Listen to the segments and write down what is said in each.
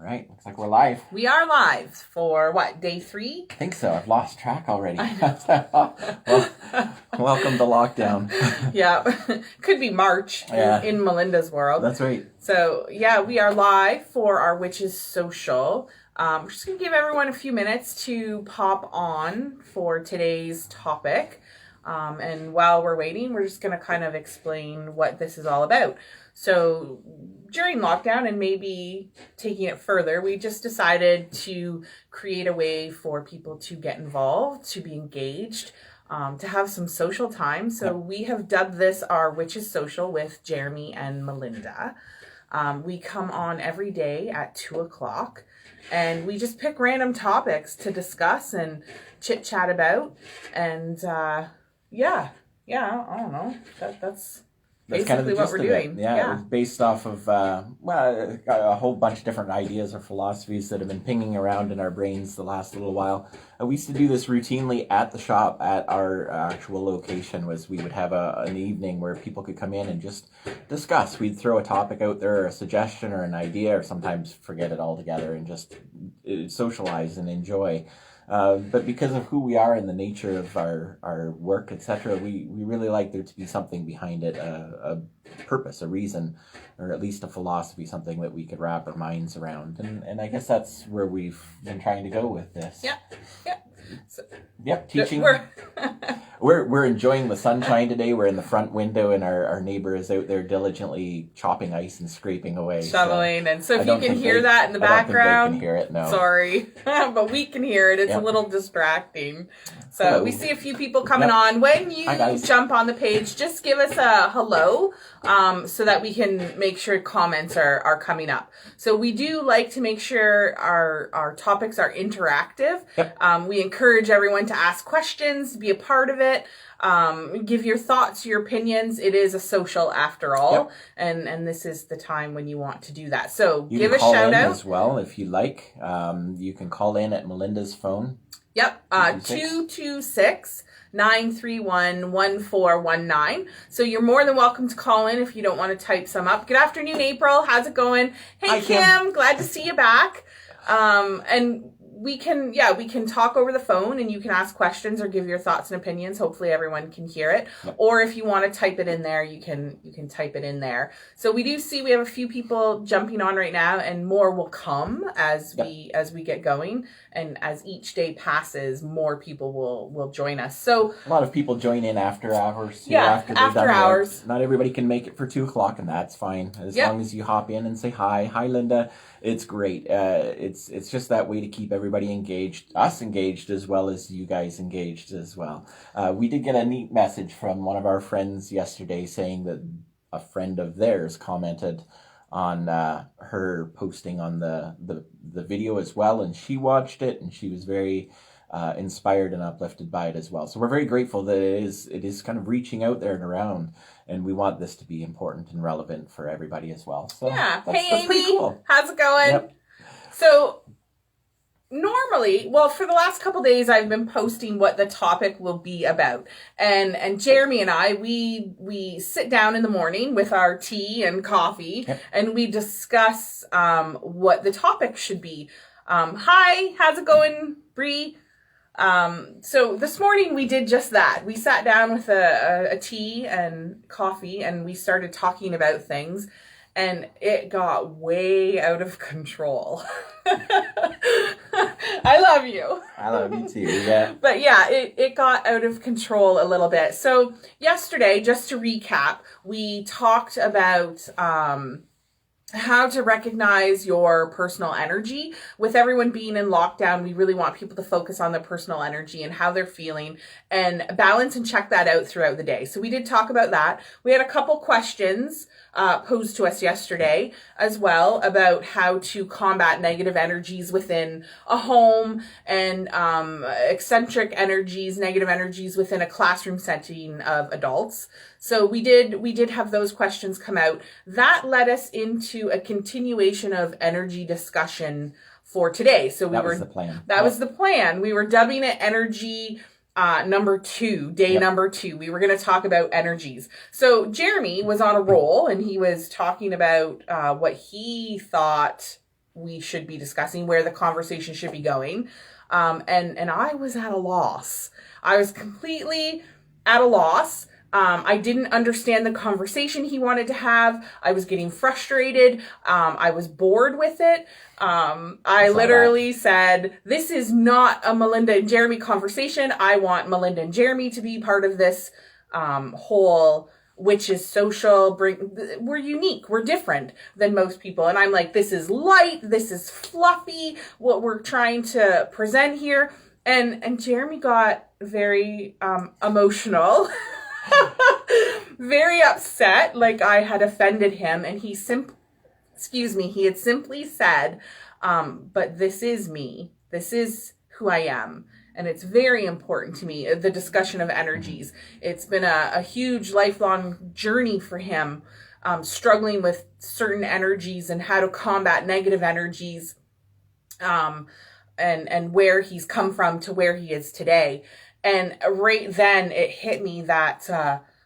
right, looks like we're live. We are live for what, day 3? I think so. I've lost track already. Well, welcome to lockdown. Yeah, could be March in Melinda's world. That's right. So yeah, we are live for our Witches Social. We're just going to give everyone a few minutes to pop on for today's topic. And while we're waiting, we're just going to kind of explain what this is all about. So during lockdown and maybe taking it further, we just decided to create a way for people to get involved, to be engaged, to have some social time. So we have dubbed this our Witches Social with Jeremy and Melinda. We come on every day at 2:00 and we just pick random topics to discuss and chit chat about. And I don't know. That's basically kind of the what gist we're of doing. It. Yeah, it was based off of a whole bunch of different ideas or philosophies that have been pinging around in our brains the last little while. We used to do this routinely at the shop at our actual location. Was we would have an evening where people could come in and just discuss. We'd throw a topic out there, or a suggestion, or an idea, or sometimes forget it altogether and just socialize and enjoy. But because of who we are and the nature of our work, etc., we really like there to be something behind it, a purpose, a reason, or at least a philosophy, something that we could wrap our minds around. And I guess that's where we've been trying to go with this. Yeah. So, teaching. We're enjoying the sunshine today. We're in the front window, and our neighbor is out there diligently chopping ice and scraping away. Shoveling. And so if you can hear that in the background, I don't think they can hear it, no. Sorry. But we can hear it. It's a little distracting. So hello. We see a few people coming on. When you jump on the page, just give us a hello so that we can make sure comments are coming up. So we do like to make sure our topics are interactive. We encourage everyone to ask questions, be a part of it. Give your thoughts, your opinions. It is a social after all. And this is the time when you want to do that. So you give a shout out as well if you like. You can call in at Melinda's phone. 226-931-1419. So you're more than welcome to call in if you don't want to type some up. Good afternoon, April. How's it going? Hey, Hi, Kim. Glad to see you back. And we can talk over the phone, and you can ask questions or give your thoughts and opinions. Hopefully everyone can hear it. Or if you want to type it in there, you can type it in there. So we do see we have a few people jumping on right now, and more will come as we get going. And as each day passes, more people will join us. So a lot of people join in after hours. After hours. Work. Not everybody can make it for 2:00, and that's fine. As long as you hop in and say hi, Linda. It's great. It's just that way to keep everybody engaged, us engaged, as well as you guys engaged as well. We did get a neat message from one of our friends yesterday saying that a friend of theirs commented on her posting on the video as well, and she watched it, and she was very inspired and uplifted by it as well. So we're very grateful that it is kind of reaching out there and around, and we want this to be important and relevant for everybody as well. So hey that's Amy, cool. How's it going? So normally, for the last couple days, I've been posting what the topic will be about, and Jeremy and I, we sit down in the morning with our tea and coffee, and we discuss what the topic should be. Hi, how's it going, Bree? So this morning we did just that. We sat down with a tea and coffee, and we started talking about things, and it got way out of control. I love you. I love you too, yeah. But yeah, it got out of control a little bit. So yesterday, just to recap, we talked about how to recognize your personal energy. With everyone being in lockdown, we really want people to focus on their personal energy and how they're feeling, and balance and check that out throughout the day. So we did talk about that. We had a couple questions posed to us yesterday as well about how to combat negative energies within a home, and eccentric energies, negative energies within a classroom setting of adults. So we did have those questions come out. That led us into a continuation of energy discussion for today. So that was the plan. That was the plan. We were dubbing it energy number 2, day number 2. We were going to talk about energies. So Jeremy was on a roll, and he was talking about what he thought we should be discussing, where the conversation should be going. And I was at a loss. I was completely at a loss. I didn't understand the conversation he wanted to have. I was getting frustrated. I was bored with it. I literally said, this is not a Melinda and Jeremy conversation. I want Melinda and Jeremy to be part of this whole Witches Social. We're unique. We're different than most people. And I'm like, this is light. This is fluffy, what we're trying to present here. And Jeremy got very emotional. Very upset, like I had offended him, and he had simply said, but this is me. This is who I am. And it's very important to me, the discussion of energies. It's been a huge lifelong journey for him, struggling with certain energies and how to combat negative energies, and where he's come from to where he is today. And right then it hit me that,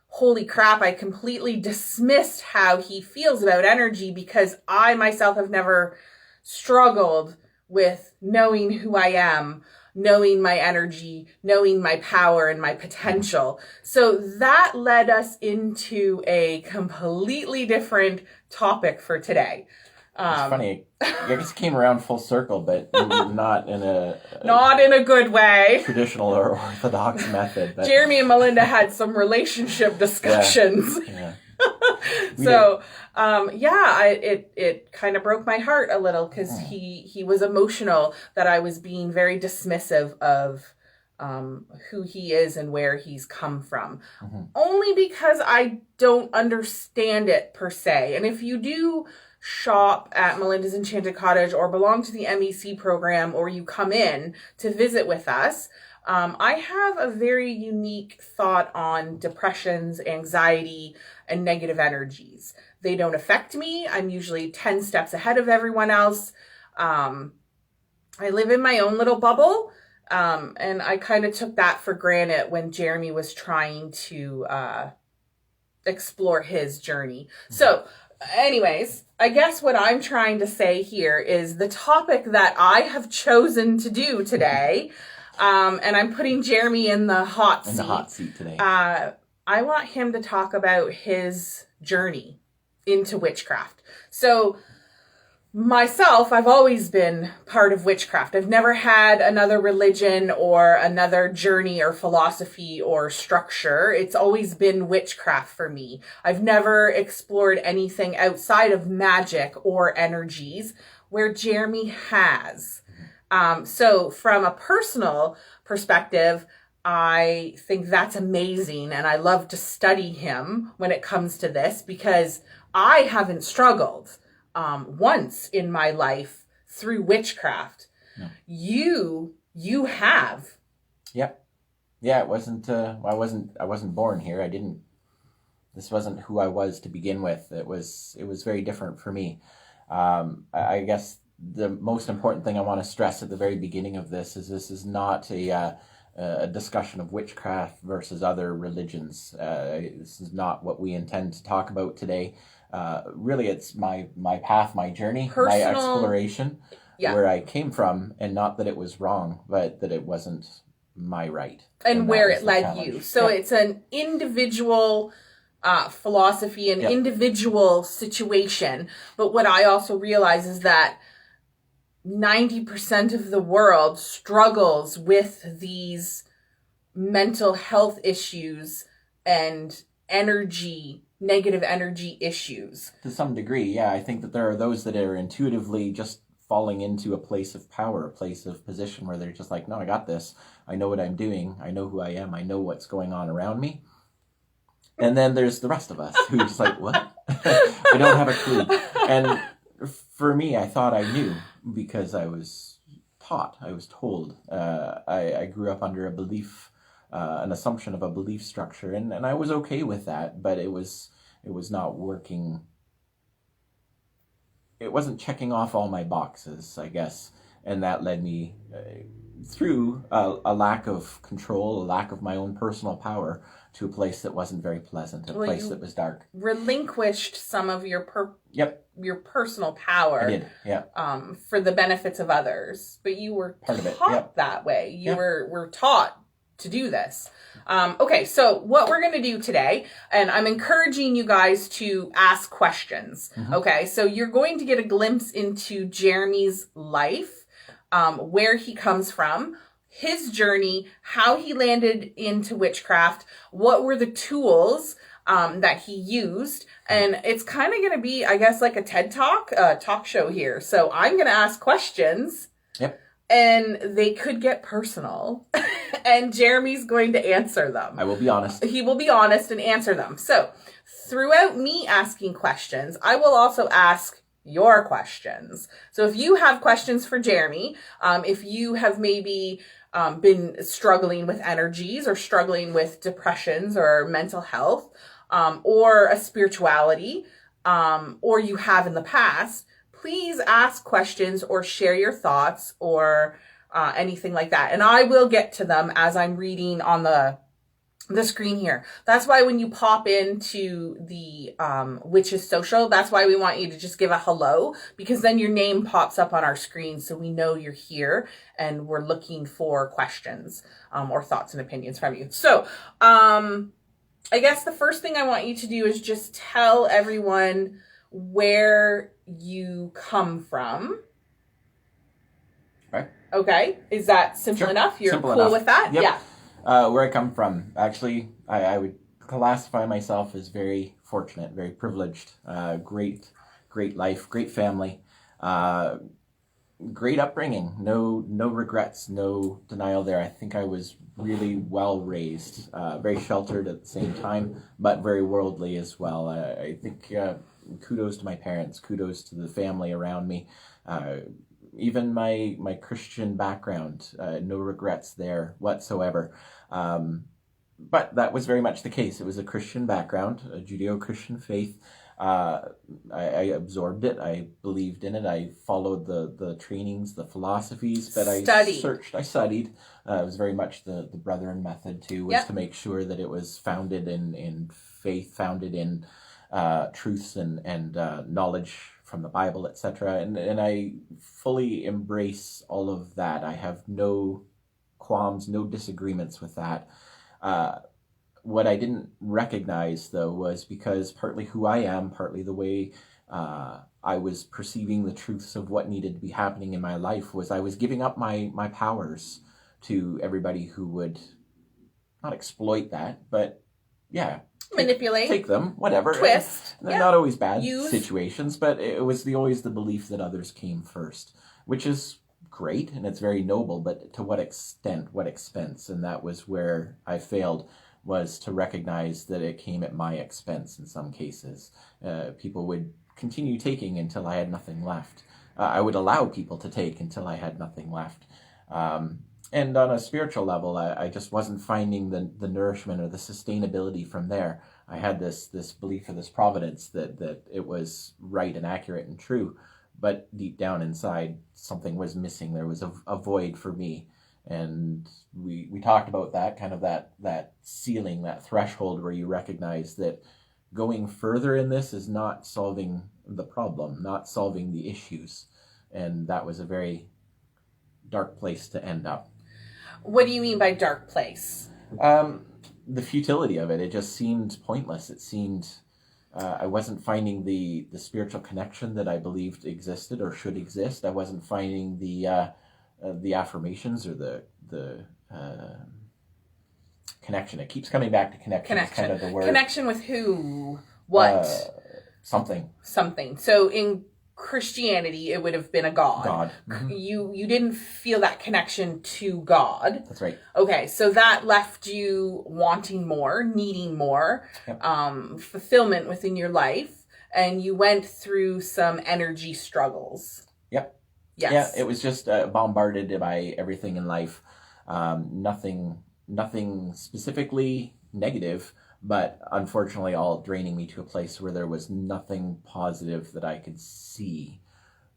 holy crap, I completely dismissed how he feels about energy, because I myself have never struggled with knowing who I am, knowing my energy, knowing my power and my potential. So that led us into a completely different topic for today. It's funny. I guess it came around full circle, but not in a good way. Traditional or orthodox method. But Jeremy and Melinda had some relationship discussions. Yeah. So, it kind of broke my heart a little, because he was emotional that I was being very dismissive of who he is and where he's come from. Only because I don't understand it per se. And if you do shop at Melinda's Enchanted Cottage or belong to the MEC program, or you come in to visit with us, I have a very unique thought on depressions, anxiety, and negative energies. They don't affect me. I'm usually 10 steps ahead of everyone else. I live in my own little bubble, and I kind of took that for granted when Jeremy was trying to explore his journey. So anyways, I guess what I'm trying to say here is the topic that I have chosen to do today, and I'm putting Jeremy in the hot seat. In the hot seat today. I want him to talk about his journey into witchcraft. So myself, I've always been part of witchcraft. I've never had another religion or another journey or philosophy or structure. It's always been witchcraft for me. I've never explored anything outside of magic or energies, where Jeremy has. So from a personal perspective, I think that's amazing, and I love to study him when it comes to this, because I haven't struggled once in my life through witchcraft. No. You have. Yep. Yeah, it wasn't. I wasn't born here. This wasn't who I was to begin with. It was very different for me. I guess the most important thing I want to stress at the very beginning of this is not a discussion of witchcraft versus other religions. This is not what we intend to talk about today. Really, it's my path, my journey, my exploration, where I came from, and not that it was wrong, but that it wasn't my right. And where it led you. So it's an individual philosophy, an individual situation. But what I also realize is that 90% of the world struggles with these mental health issues and negative energy issues. To some degree, yeah. I think that there are those that are intuitively just falling into a place of power, a place of position, where they're just like, no, I got this. I know what I'm doing. I know who I am. I know what's going on around me. And then there's the rest of us who's just like, what? I don't have a clue. And for me, I thought I knew, because I was taught, I was told. I grew up under a belief, an assumption of a belief structure, and I was okay with that, but it was not working. It wasn't checking off all my boxes, I guess, and that led me through a lack of control, a lack of my own personal power, to a place that wasn't very pleasant, a place that was dark. Relinquished some of your your personal power. I did, yeah. For the benefits of others, but you were taught that way. You were taught to do this. Okay, so what we're going to do today, and I'm encouraging you guys to ask questions. Mm-hmm. Okay, so you're going to get a glimpse into Jeremy's life, where he comes from, his journey, how he landed into witchcraft, what were the tools that he used. And it's kind of going to be, I guess, like a TED talk show here. So I'm going to ask questions. Yep. And they could get personal. And Jeremy's going to answer them. I will be honest. He will be honest and answer them. So throughout me asking questions, I will also ask your questions. So if you have questions for Jeremy, if you have maybe been struggling with energies or struggling with depressions or mental health, or a spirituality, or you have in the past, please ask questions or share your thoughts or anything like that. And I will get to them as I'm reading on the screen here. That's why when you pop into the Witches Social, that's why we want you to just give a hello, because then your name pops up on our screen so we know you're here and we're looking for questions or thoughts and opinions from you. So I guess the first thing I want you to do is just tell everyone where you come from. Right. Okay. Is that simple enough? You're simple cool enough. with that? Yep. Yeah. Where I come from, actually, I would classify myself as very fortunate, very privileged, great life, great family, great upbringing, no regrets, no denial there. I think I was really well raised, very sheltered at the same time, but very worldly as well. I think kudos to my parents, kudos to the family around me. Even my Christian background, no regrets there whatsoever. But that was very much the case. It was a Christian background, a Judeo-Christian faith. I absorbed it. I believed in it. I followed the trainings, the philosophies, but I studied. It was very much the Brethren method too, was to make sure that it was founded in faith, founded in truths and knowledge from the Bible, etc. And I fully embrace all of that. I have no qualms, no disagreements with that. What I didn't recognize, though, was because partly who I am, partly the way I was perceiving the truths of what needed to be happening in my life, was I was giving up my powers to everybody who would not exploit that, but manipulate, take them, whatever, twist. They're not always bad situations, but it was always the belief that others came first, which is great and it's very noble, but to what extent, what expense? And that was where I failed, was to recognize that it came at my expense in some cases. People would continue taking until I had nothing left. I would allow people to take until I had nothing left. And on a spiritual level, I just wasn't finding the nourishment or the sustainability from there. I had this belief of this providence that it was right and accurate and true, but deep down inside, something was missing. There was a void for me. And we talked about that, kind of that ceiling, that threshold where you recognize that going further in this is not solving the problem, not solving the issues. And that was a very dark place to end up. What do you mean by dark place? The futility of it. It just seemed pointless. It seemed I wasn't finding the spiritual connection that I believed existed or should exist. I wasn't finding the affirmations or the connection. It keeps coming back to connection. Is kind of the word. Connection with who? What? Something. So in Christianity, it would have been a God. God. Mm-hmm. You didn't feel that connection to God. That's right. Okay, so that left you wanting more, needing more, fulfillment within your life, and you went through some energy struggles. Yep. Yes. Yeah, it was just bombarded by everything in life. Nothing specifically negative, but unfortunately all draining me to a place where there was nothing positive that I could see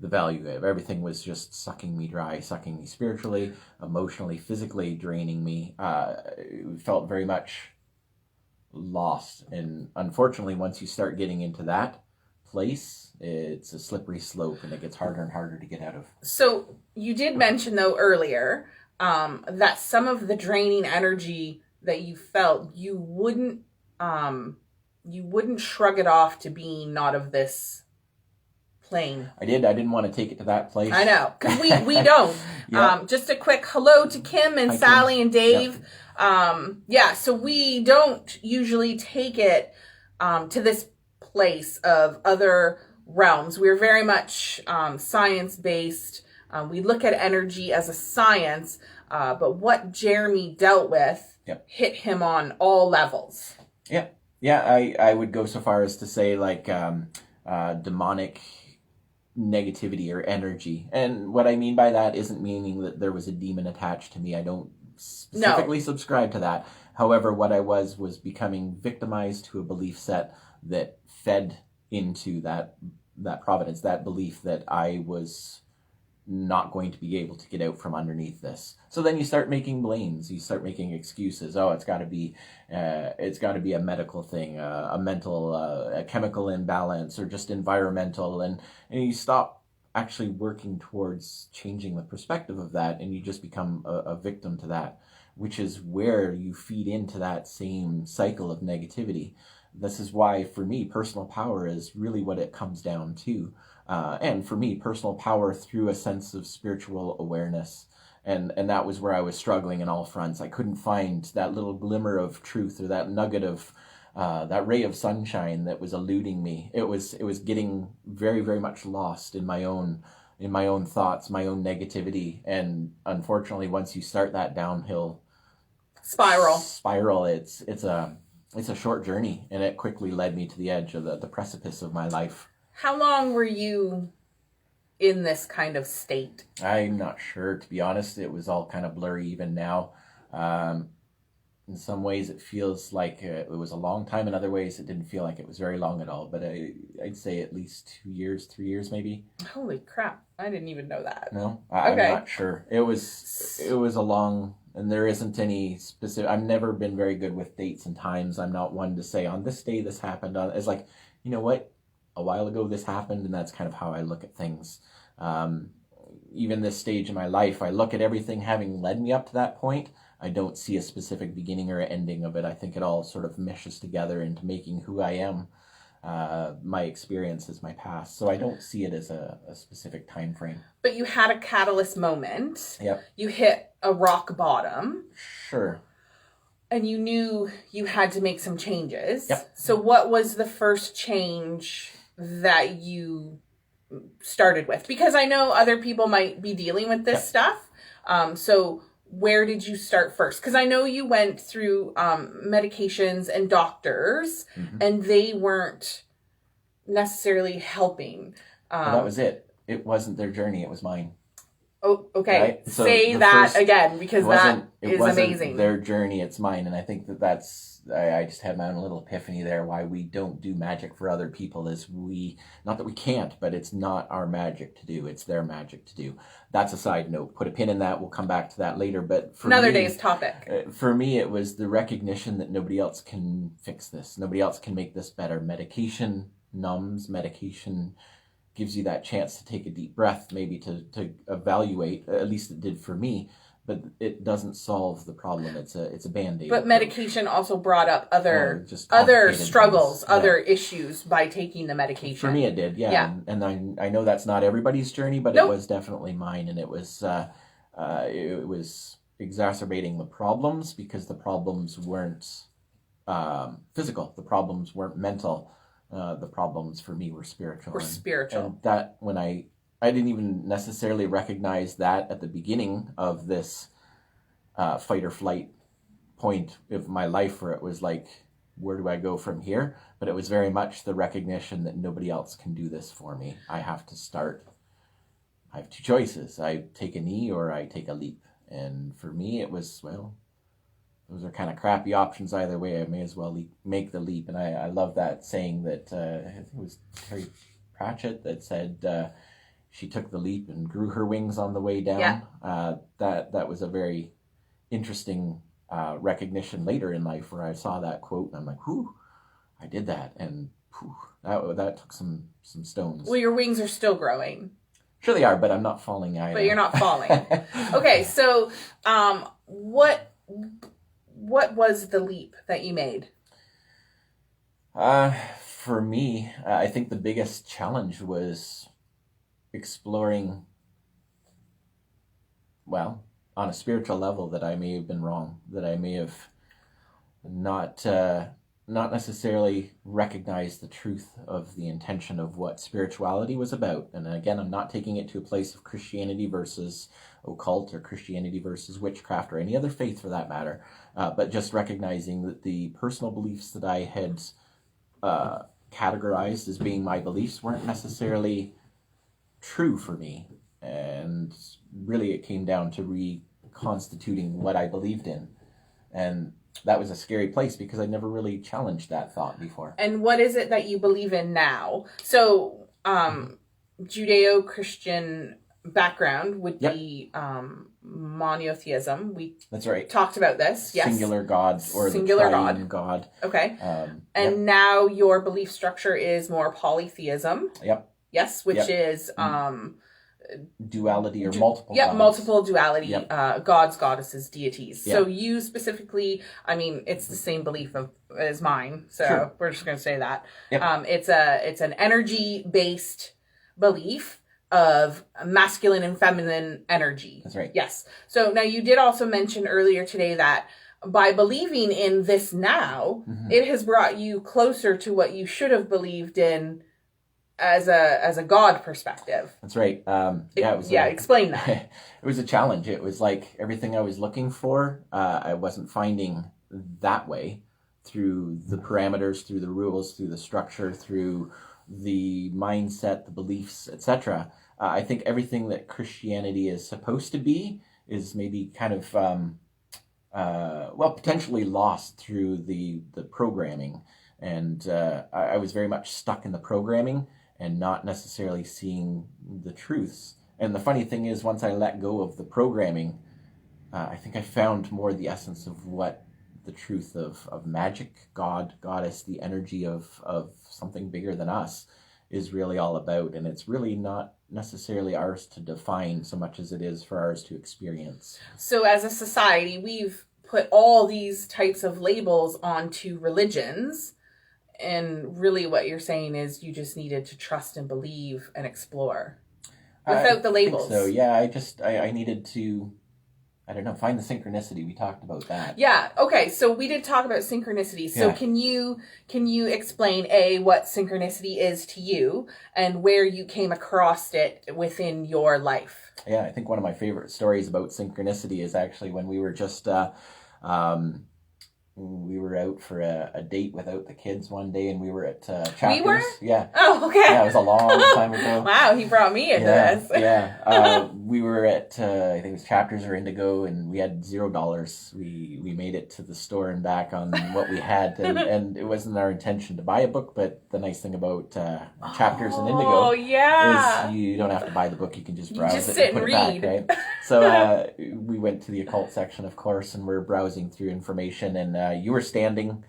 the value of it. Everything was just sucking me dry, sucking me spiritually, emotionally, physically, draining me. It felt very much lost. And unfortunately, once you start getting into that place, it's a slippery slope and it gets harder and harder to get out of. So you did mention though earlier that some of the draining energy that you felt, you wouldn't shrug it off to being not of this plane. I didn't want to take it to that place. I know, because we don't. Yep. Just a quick hello to Kim and Hi, Sally Kim. and Dave. Yep. So we don't usually take it to this place of other realms. We're very much science-based. We look at energy as a science, but what Jeremy dealt with hit him on all levels. Yeah, I would go so far as to say like demonic negativity or energy. And what I mean by that isn't meaning that there was a demon attached to me. I don't specifically subscribe to that. However, what I was becoming victimized to a belief set that fed into that providence, that belief that I was not going to be able to get out from underneath this. So then you start making blames, you start making excuses. Oh, it's got to be a medical thing, a mental, a chemical imbalance, or just environmental, and you stop actually working towards changing the perspective of that, and you just become a victim to that, which is where you feed into that same cycle of negativity. This is why, for me, personal power is really what it comes down to. And for me, personal power through a sense of spiritual awareness. And that was where I was struggling in all fronts. I couldn't find that little glimmer of truth or that nugget of that ray of sunshine that was eluding me. It was getting very, very much lost in my own thoughts, my own negativity. And unfortunately, once you start that downhill spiral, it's a short journey, and it quickly led me to the edge of the precipice of my life. How long were you in this kind of state? I'm not sure, to be honest. It was all kind of blurry even now. In some ways it feels like it was a long time. In other ways it didn't feel like it was very long at all. But I'd say at least 2 years, 3 years maybe. Holy crap. I didn't even know that. No, I'm not sure. It was a long, and there isn't any specific. I've never been very good with dates and times. I'm not one to say on this day this happened. It's like, you know what? A while ago this happened, and that's kind of how I look at things. Even this stage in my life, I look at everything having led me up to that point. I don't see a specific beginning or ending of it. I think it all sort of meshes together into making who I am, my experiences, my past. So I don't see it as a specific time frame. But you had a catalyst moment. Yep. You hit a rock bottom. Sure. And you knew you had to make some changes. Yep. So what was the first change that you started with? Because I know other people might be dealing with this stuff. So where did you start first? Because I know you went through medications and doctors, and they weren't necessarily helping. Well, that was it. It wasn't their journey. It was mine. Oh, okay. Right? So say that again, because that is amazing. Their journey, it's mine. And I think that's, I just had my own little epiphany there. Why we don't do magic for other people is not that we can't, but it's not our magic to do. It's their magic to do. That's a side note. Put a pin in that. We'll come back to that later. But for another day's topic. For me, it was the recognition that nobody else can fix this. Nobody else can make this better. Medication numbs. Medication gives you that chance to take a deep breath, maybe to evaluate. At least it did for me. But it doesn't solve the problem. It's a Band-Aid. But medication also brought up other struggles, things. other issues by taking the medication. For me, it did, yeah. And I know that's not everybody's journey, but It was definitely mine, and it was exacerbating the problems because the problems weren't physical. The problems weren't mental. The problems for me were spiritual. And that when I didn't even necessarily recognize that at the beginning of this fight or flight point of my life where it was like, where do I go from here? But it was very much the recognition that nobody else can do this for me. I have to start. I have two choices. I take a knee or I take a leap. And for me, it was, well, those are kind of crappy options either way. I may as well make the leap. And I love that saying that, I think it was Terry Pratchett that said, she took the leap and grew her wings on the way down. That was a very interesting recognition later in life where I saw that quote and I'm like, whew, I did that. And whew, that took some stones. Well, your wings are still growing. Sure they are, but I'm not falling either. But you're not falling. Okay, so what was the leap that you made? For me, I think the biggest challenge was exploring, well, on a spiritual level, that I may have been wrong, that I may have not necessarily recognized the truth of the intention of what spirituality was about. And again, I'm not taking it to a place of Christianity versus occult or Christianity versus witchcraft or any other faith for that matter, but just recognizing that the personal beliefs that I had categorized as being my beliefs weren't necessarily true for me. And really it came down to reconstituting what I believed in. And that was a scary place because I never really challenged that thought before. And what is it that you believe in now? So, Judeo-Christian background would be monotheism. That's right. Talked about this. Yes. Singular gods or singular the triune God. Okay. And now your belief structure is more polytheism. Yep. Yes, which is duality or multiple gods. Multiple duality, gods, goddesses, deities. So you specifically, I mean, it's the same belief as mine, so we're just going to say that. It's an energy-based belief of masculine and feminine energy. That's right. Yes. So now you did also mention earlier today that by believing in this now, it has brought you closer to what you should have believed in as a God perspective. That's right. Explain that. It was a challenge. It was like everything I was looking for, I wasn't finding that way through the parameters, through the rules, through the structure, through the mindset, the beliefs, etc. I think everything that Christianity is supposed to be is maybe kind of, potentially lost through the programming. And I was very much stuck in the programming and not necessarily seeing the truths. And the funny thing is, once I let go of the programming, I think I found more the essence of what the truth of magic, God, goddess, the energy of something bigger than us is really all about. And it's really not necessarily ours to define so much as it is for ours to experience. So as a society, we've put all these types of labels onto religions. And really what you're saying is you just needed to trust and believe and explore without the labels. So yeah, I needed to, find the synchronicity. We talked about that. Yeah. Okay. So we did talk about synchronicity. So can you explain what synchronicity is to you and where you came across it within your life? Yeah. I think one of my favorite stories about synchronicity is actually when we were just, we were out for a date without the kids one day, and we were at Chapters. We were? Yeah. Oh, okay. Yeah, it was a long time ago. Wow, he brought me into this. We were at, I think it was Chapters or Indigo, and we had $0. We made it to the store and back on what we had, and it wasn't our intention to buy a book, but the nice thing about Chapters and Indigo is you don't have to buy the book, you can just browse it and put it back, right? So we went to the occult section, of course, and we're browsing through information, and you were standing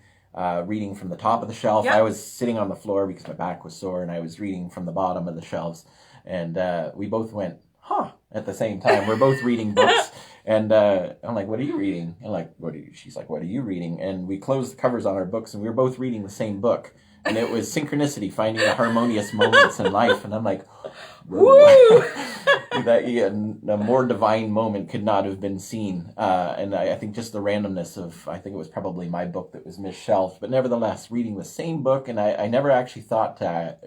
reading from the top of the shelf. I was sitting on the floor because my back was sore, and I was reading from the bottom of the shelves. And we both went, huh, at the same time. We're both reading books. And I'm like, what are you reading? And like, she's like, what are you reading? And we closed the covers on our books, and we were both reading the same book. And it was synchronicity, finding the harmonious moments in life. And I'm like, woo! A more divine moment could not have been seen. And I think just the randomness of, I think it was probably my book that was misshelved. But nevertheless, reading the same book, and I never actually thought to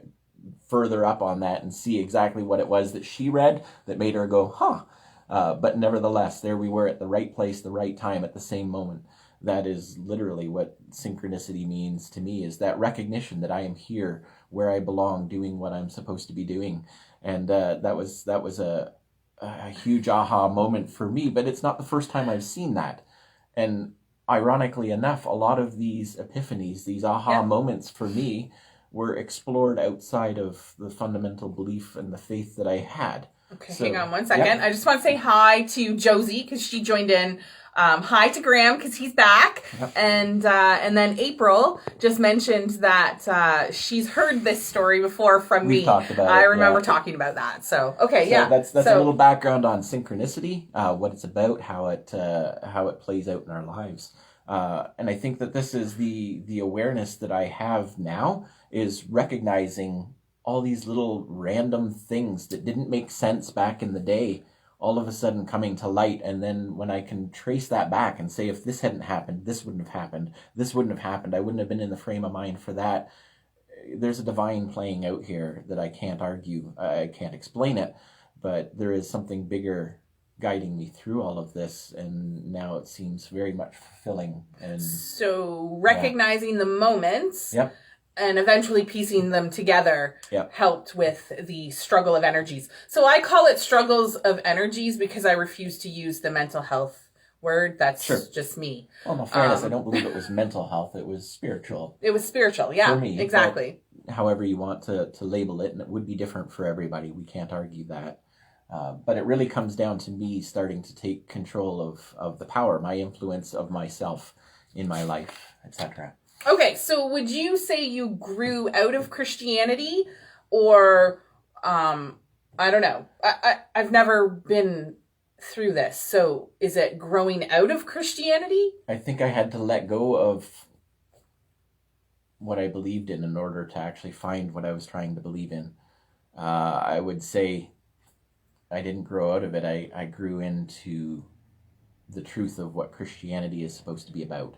further up on that and see exactly what it was that she read that made her go, huh. But nevertheless, there we were at the right place, the right time, at the same moment. That is literally what synchronicity means to me, is that recognition that I am here where I belong, doing what I'm supposed to be doing. And that was a huge aha moment for me, but it's not the first time I've seen that. And ironically enough, a lot of these epiphanies, these aha moments for me were explored outside of the fundamental belief and the faith that I had. Okay, hang on one second. I just want to say hi to Josie because she joined in. Hi to Graham because he's back. Yep. And then April just mentioned that she's heard this story before from me. Talked about I remember talking about that. So, okay, yeah. That's a little background on synchronicity, what it's about, how it plays out in our lives. And I think that this is the awareness that I have now, is recognizing all these little random things that didn't make sense back in the day, all of a sudden coming to light. And then when I can trace that back and say, if this hadn't happened, this wouldn't have happened, this wouldn't have happened, I wouldn't have been in the frame of mind for that. There's a divine playing out here that I can't argue. I can't explain it, but there is something bigger guiding me through all of this, and now it seems very much fulfilling. And so recognizing the moments. Yep. And eventually piecing them together Yep. helped with the struggle of energies. So I call it struggles of energies because I refuse to use the mental health word. That's just me. Well, in fairness, I don't believe it was mental health. It was spiritual. It was spiritual, yeah. For me, exactly. However you want to label it, and it would be different for everybody. We can't argue that. But it really comes down to me starting to take control of the power, my influence of myself in my life, etc. Okay, so would you say you grew out of Christianity, or I don't know. I've never been through this. So is it growing out of Christianity? I think I had to let go of what I believed in order to actually find what I was trying to believe in. I would say I didn't grow out of it. I grew into the truth of what Christianity is supposed to be about.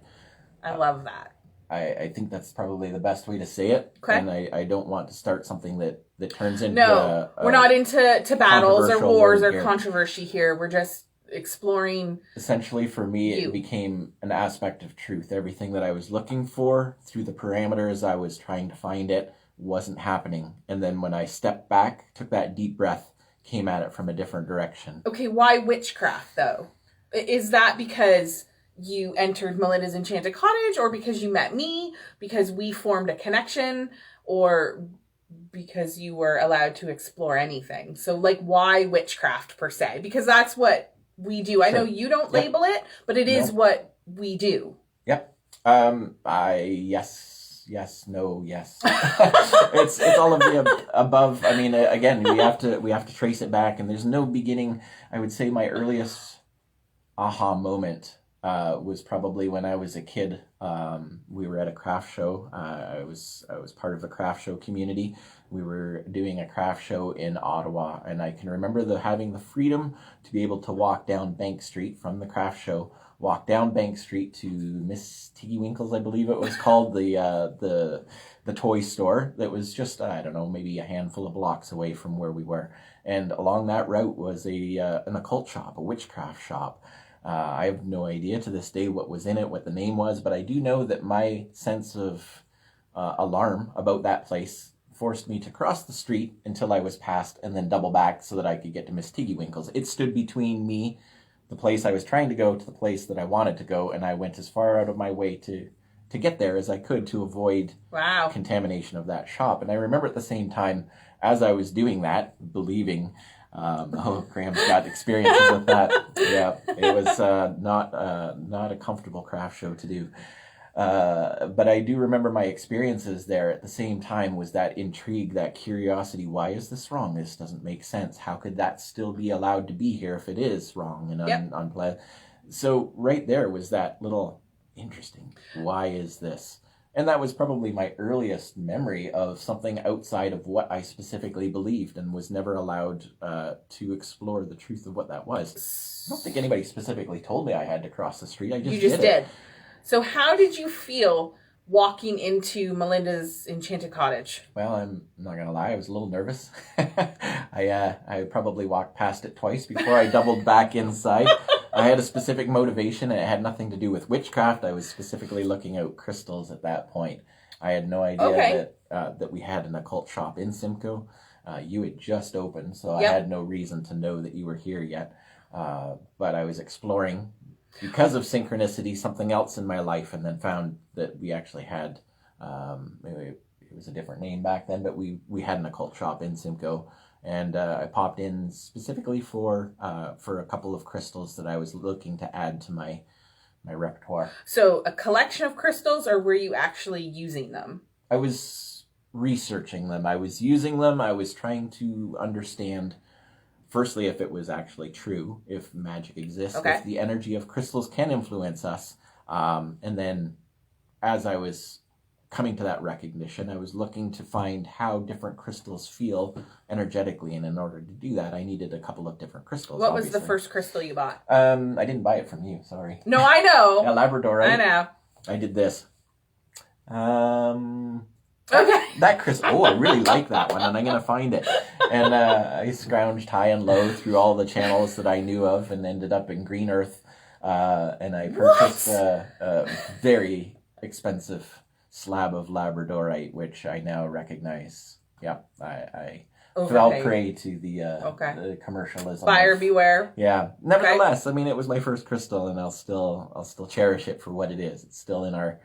I love that. I think that's probably the best way to say it. Okay. And I don't want to start something that turns into No, we're not into battles or wars or here. Controversy here. We're just exploring. Essentially, for me, it became an aspect of truth. Everything that I was looking for through the parameters I was trying to find it wasn't happening. And then when I stepped back, took that deep breath, came at it from a different direction. Okay, why witchcraft, though? Is that because you entered Melinda's Enchanted Cottage, or because you met me, because we formed a connection, or because you were allowed to explore anything? So, like, why witchcraft per se? Because that's what we do. I know you don't label it, but it is what we do. Yep. Yes, no, yes. It's all of the above. I mean, again, we have to trace it back, and there's no beginning. I would say my earliest aha moment was probably when I was a kid. We were at a craft show. I was part of the craft show community. We were doing a craft show in Ottawa, and I can remember having the freedom to be able to walk down Bank Street from the craft show, walk down Bank Street to Miss Tiggy Winkle's, I believe it was called, the toy store that was just, I don't know, maybe a handful of blocks away from where we were. And along that route was an occult shop, a witchcraft shop. I have no idea to this day what was in it, what the name was, but I do know that my sense of alarm about that place forced me to cross the street until I was past and then double back so that I could get to Miss Tiggy Winkle's. It stood between me, the place I was trying to go, to the place that I wanted to go, and I went as far out of my way to get there as I could to avoid contamination of that shop. And I remember at the same time, as I was doing that, believing... Graham's got experiences with that. Yeah, it was not a comfortable craft show to do. But I do remember my experiences there at the same time was that intrigue, that curiosity. Why is this wrong? This doesn't make sense. How could that still be allowed to be here if it is wrong and unpleasant? So right there was that little interesting. Why is this? And that was probably my earliest memory of something outside of what I specifically believed, and was never allowed to explore the truth of what that was. I don't think anybody specifically told me I had to cross the street. I just did. So how did you feel walking into Melinda's Enchanted Cottage? Well, I'm not going to lie. I was a little nervous. I probably walked past it twice before I doubled back inside. I had a specific motivation, and it had nothing to do with witchcraft. I was specifically looking out crystals at that point. I had no idea that we had an occult shop in Simcoe. You had just opened, so I had no reason to know that you were here yet. But I was exploring, because of synchronicity, something else in my life, and then found that we actually had it was a different name back then, but we had an occult shop in Simcoe, and I popped in specifically for a couple of crystals that I was looking to add to my repertoire. So a collection of crystals, or were you actually using them? I was researching them. I was using them. I was trying to understand, firstly, if it was actually true, if magic exists, Okay. if the energy of crystals can influence us. And then as I was coming to that recognition, I was looking to find how different crystals feel energetically. And in order to do that, I needed a couple of different crystals. What was the first crystal you bought? I didn't buy it from you, sorry. No, I know. Yeah, Labradorite. I know. I did this. Okay. That crystal. Oh, I really like that one, and I'm going to find it. And I scrounged high and low through all the channels that I knew of and ended up in Green Earth. And I purchased a very expensive slab of Labradorite, which I now recognize. Yeah, I fell prey to the commercialism. Buyer beware. Yeah. Nevertheless, I mean, it was my first crystal, and I'll still cherish it for what it is. It's still in our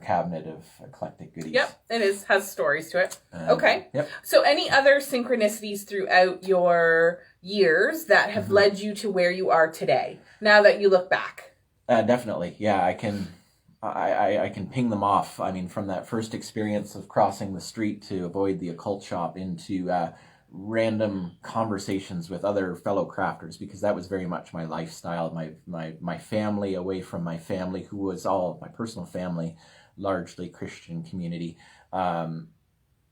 cabinet of eclectic goodies. Yep, it is. Has stories to it. Okay. Yep. So any other synchronicities throughout your years that have led you to where you are today, now that you look back? Definitely. Yeah, I can ping them off. I mean, from that first experience of crossing the street to avoid the occult shop into random conversations with other fellow crafters, because that was very much my lifestyle, my family, away from my family, who was all my personal family, largely Christian community.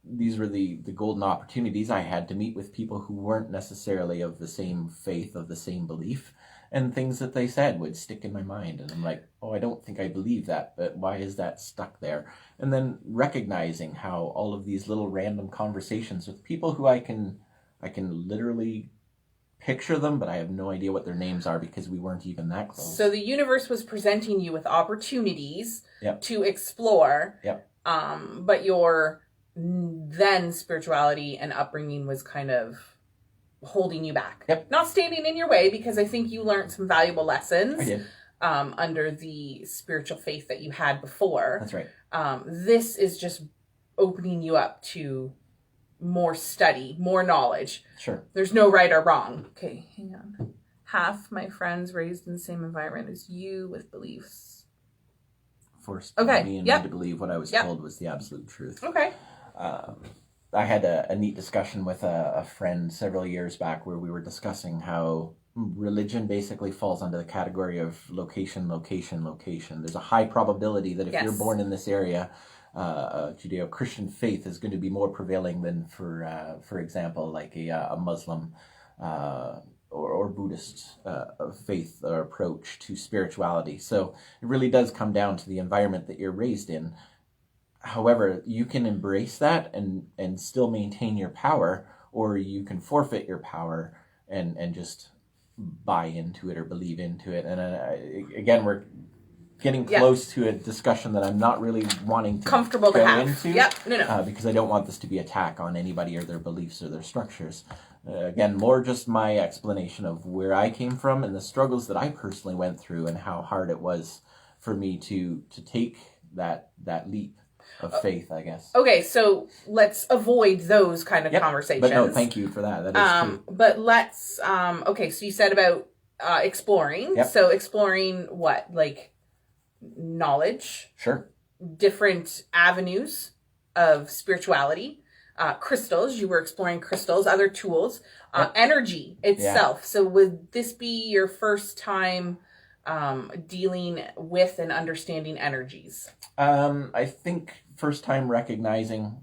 These were the golden opportunities I had to meet with people who weren't necessarily of the same faith, of the same belief, and things that they said would stick in my mind. And I'm like, oh, I don't think I believe that, but why is that stuck there? And then recognizing how all of these little random conversations with people who I can literally picture them, but I have no idea what their names are because we weren't even that close. So the universe was presenting you with opportunities Yep. to explore. Yep. But your then spirituality and upbringing was kind of holding you back. Yep. Not standing in your way, because I think you learned some valuable lessons. I did. Under the spiritual faith that you had before. That's right. This is just opening you up to more study, more knowledge. Sure. There's no right or wrong. Okay, hang on. Half my friends raised in the same environment as you with beliefs. Forced Okay, me and yep. me to believe what I was told was the absolute truth. Okay. I had a neat discussion with a friend several years back where we were discussing how religion basically falls under the category of location. There's a high probability that if you're born in this area, Judeo-Christian faith is going to be more prevailing than, for example, like a Muslim or Buddhist faith or approach to spirituality. So it really does come down to the environment that you're raised in. However, you can embrace that and still maintain your power, or you can forfeit your power and just buy into it or believe into it. And again, we're getting close to a discussion that I'm not really wanting to comfortable go to have into. No. Because I don't want this to be an attack on anybody or their beliefs or their structures. Again, more just my explanation of where I came from and the struggles that I personally went through and how hard it was for me to take that leap of faith, I guess. Okay, so let's avoid those kind of conversations. But no, thank you for that. That is true. But let's, okay, so you said about exploring. Yep. So exploring what? Like knowledge? Sure. Different avenues of spirituality. Crystals, you were exploring crystals, other tools. Energy itself. Yeah. So would this be your first time dealing with and understanding energies? I think first time recognizing,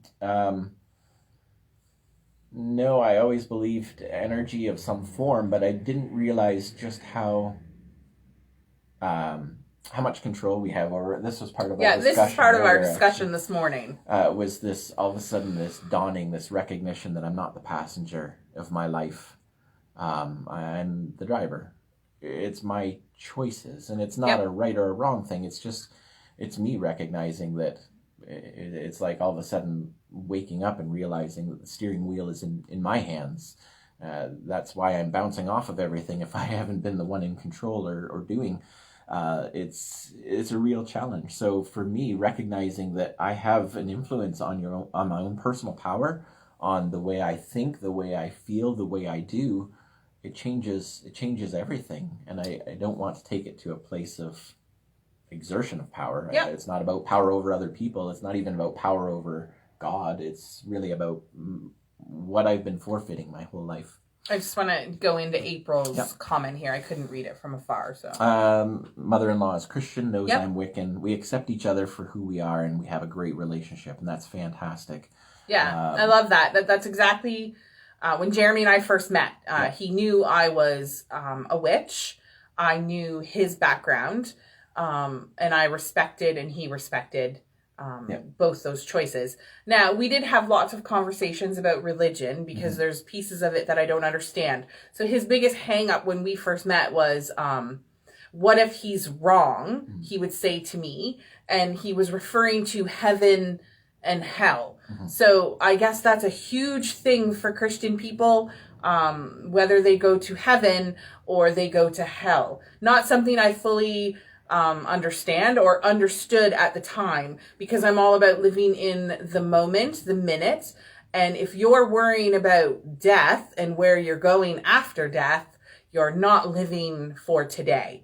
no, I always believed energy of some form, but I didn't realize just how much control we have over it. This was part of our discussion. This is part of our discussion this morning. Was this all of a sudden this dawning, this recognition that I'm not the passenger of my life. I'm the driver. It's my choices, and it's not a right or a wrong thing. It's me recognizing that it's like all of a sudden waking up and realizing that the steering wheel is in my hands. That's why I'm bouncing off of everything if I haven't been the one in control or doing. it's a real challenge. So for me, recognizing that I have an influence on my own personal power, on the way I think, the way I feel, the way I do, it changes everything. And I don't want to take it to a place of exertion of power. Yeah. It's not about power over other people. It's not even about power over God. It's really about what I've been forfeiting my whole life. I just want to go into April's comment here. I couldn't read it from afar, so. Mother-in-law is Christian, knows Yep. I'm Wiccan. We accept each other for who we are, and we have a great relationship, and that's fantastic. Yeah, I love that. That's exactly when Jeremy and I first met. He knew I was a witch. I knew his background, and I respected and he respected both those choices. Now, we did have lots of conversations about religion because there's pieces of it that I don't understand. So his biggest hang up when we first met was, what if he's wrong, he would say to me, and he was referring to heaven and hell. So I guess that's a huge thing for Christian people, whether they go to heaven or they go to hell. Not something I fully understand or understood at the time, because I'm all about living in the moment, the minute. And if you're worrying about death and where you're going after death, you're not living for today.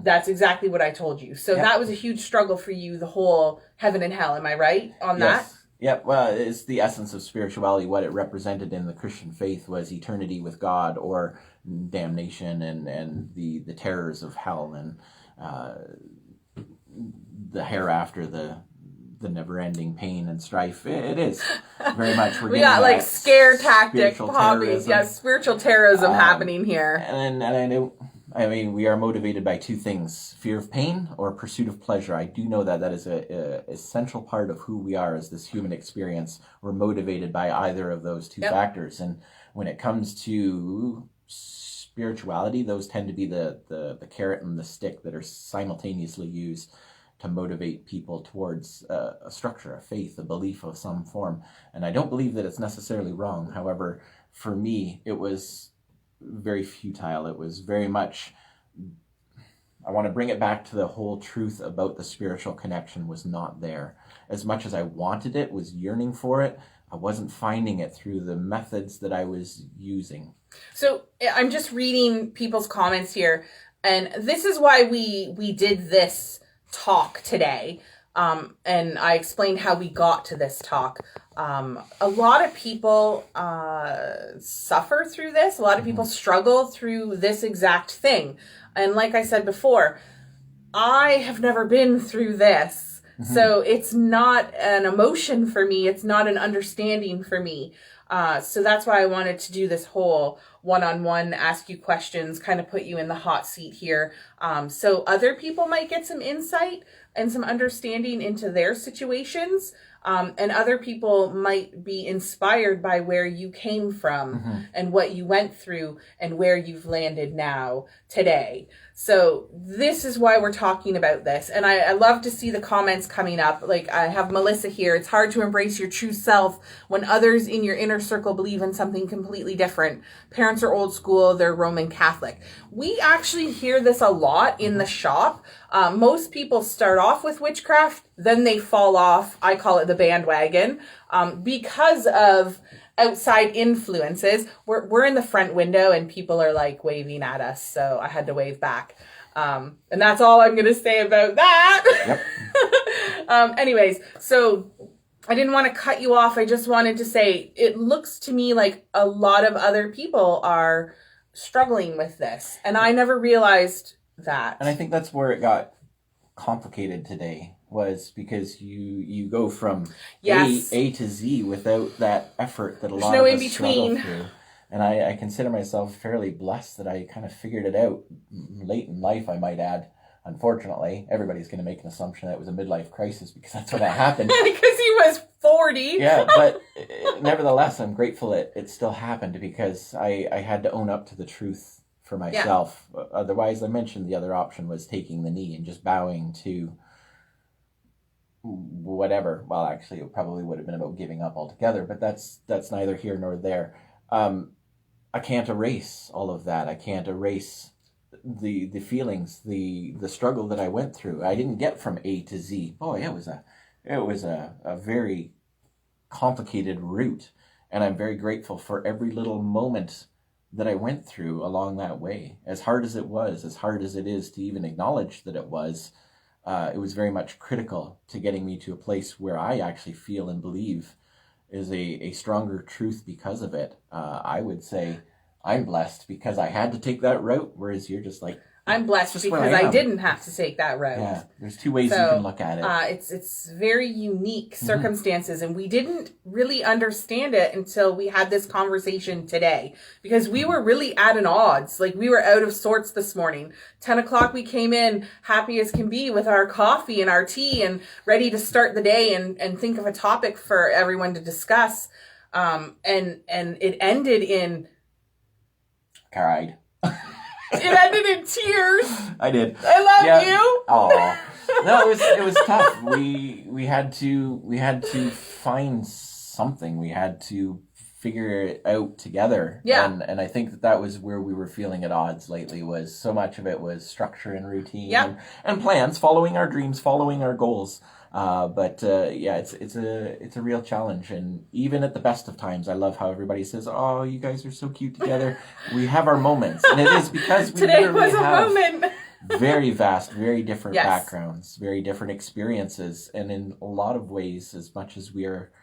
That's exactly what I told you. So that was a huge struggle for you, the whole heaven and hell. Am I right on that? Yep. Well, it's the essence of spirituality. What it represented in the Christian faith was eternity with God, or damnation and the terrors of hell, and the hereafter, the never-ending pain and strife. It is very much. We got like scare tactic hobbies. Yes, spiritual terrorism happening here. And I know. I mean, we are motivated by two things: fear of pain or pursuit of pleasure. I do know that is a essential part of who we are as this human experience. We're motivated by either of those two factors. And when it comes to spirituality, those tend to be the carrot and the stick that are simultaneously used to motivate people towards a structure, a faith, a belief of some form. And I don't believe that it's necessarily wrong. However, for me, it was very futile. It was very much, I want to bring it back to the whole truth about the spiritual connection was not there. As much as I wanted it, was yearning for it, I wasn't finding it through the methods that I was using. So I'm just reading people's comments here, and this is why we did this talk today. And I explained how we got to this talk. A lot of people suffer through this. A lot of people struggle through this exact thing. And like I said before, I have never been through this. So it's not an emotion for me. It's not an understanding for me. So that's why I wanted to do this whole one-on-one, ask you questions, kind of put you in the hot seat here. So other people might get some insight and some understanding into their situations. And other people might be inspired by where you came from and what you went through and where you've landed now today. So this is why we're talking about this. And I love to see the comments coming up. Like I have Melissa here. It's hard to embrace your true self when others in your inner circle believe in something completely different. Parents are old school. They're Roman Catholic. We actually hear this a lot in the shop. Most people start off with witchcraft, then they fall off. I call it the bandwagon, because of outside influences. We're in the front window and people are like waving at us, so I had to wave back. And that's all I'm going to say about that. Yep. Anyways, so I didn't want to cut you off. I just wanted to say it looks to me like a lot of other people are struggling with this, and I never realized that. And I think that's where it got complicated today, was because you go from A to Z without that effort that a lot of us struggle through. And I consider myself fairly blessed that I kind of figured it out late in life, I might add. Unfortunately, everybody's going to make an assumption that it was a midlife crisis because that's what happened. Because he was 40. Yeah, but nevertheless, I'm grateful it still happened, because I had to own up to the truth for myself. Yeah. Otherwise, I mentioned the other option was taking the knee and just bowing to whatever. Well, actually, it probably would have been about giving up altogether, but that's neither here nor there. I can't erase all of that. I can't erase the feelings, the struggle that I went through. I didn't get from A to Z. Boy, it was a very complicated route, and I'm very grateful for every little moment that I went through along that way. As hard as it was, as hard as it is to even acknowledge that it was very much critical to getting me to a place where I actually feel and believe is a stronger truth because of it. I would say I'm blessed because I had to take that route, whereas you're just like, I'm blessed because I didn't have to take that route. Yeah, there's two ways you can look at it. It's very unique circumstances, and we didn't really understand it until we had this conversation today, because we were really at an odds. Like, we were out of sorts this morning. 10 o'clock we came in happy as can be with our coffee and our tea and ready to start the day and think of a topic for everyone to discuss. And it ended in... Cried. It ended in tears. I did. I love you. Oh no, it was tough. We had to find something. We had to figure it out together. Yeah. And I think that was where we were feeling at odds lately. Was so much of it was structure and routine. Yeah. And plans, following our dreams, following our goals. But it's a real challenge, and even at the best of times, I love how everybody says, "Oh, you guys are so cute together." We have our moments, and it is because we Today literally was a have moment. very vast, very different Yes. backgrounds, very different experiences, and in a lot of ways, as much as we are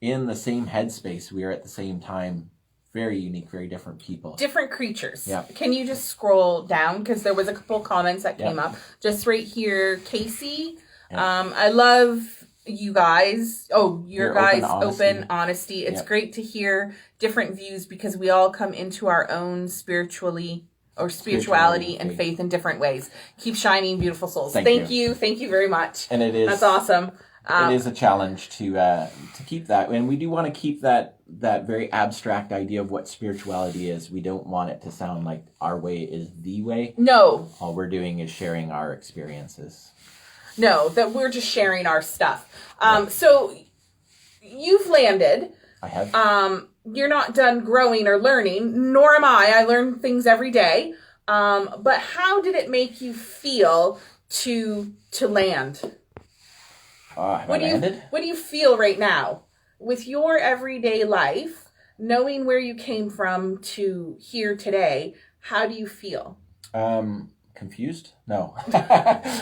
in the same headspace, we are at the same time very unique, very different people. Different creatures. Yeah. Can you just scroll down? Because there was a couple comments that came up. Just right here, Casey. Yeah. I love you guys. Oh, your guys' honesty. open honesty. It's great to hear different views, because we all come into our own spirituality and faith in different ways. Keep shining, beautiful souls. Thank you. Thank you very much. And it is... That's awesome. It is a challenge to keep that, and we do want to keep that very abstract idea of what spirituality is. We don't want it to sound like our way is the way. No. All we're doing is sharing our experiences. No, that we're just sharing our stuff. So you've landed. I have. You're not done growing or learning, nor am I. I learn things every day. But how did it make you feel to land? What do you feel right now with your everyday life, knowing where you came from to here today? How do you feel? Confused? No.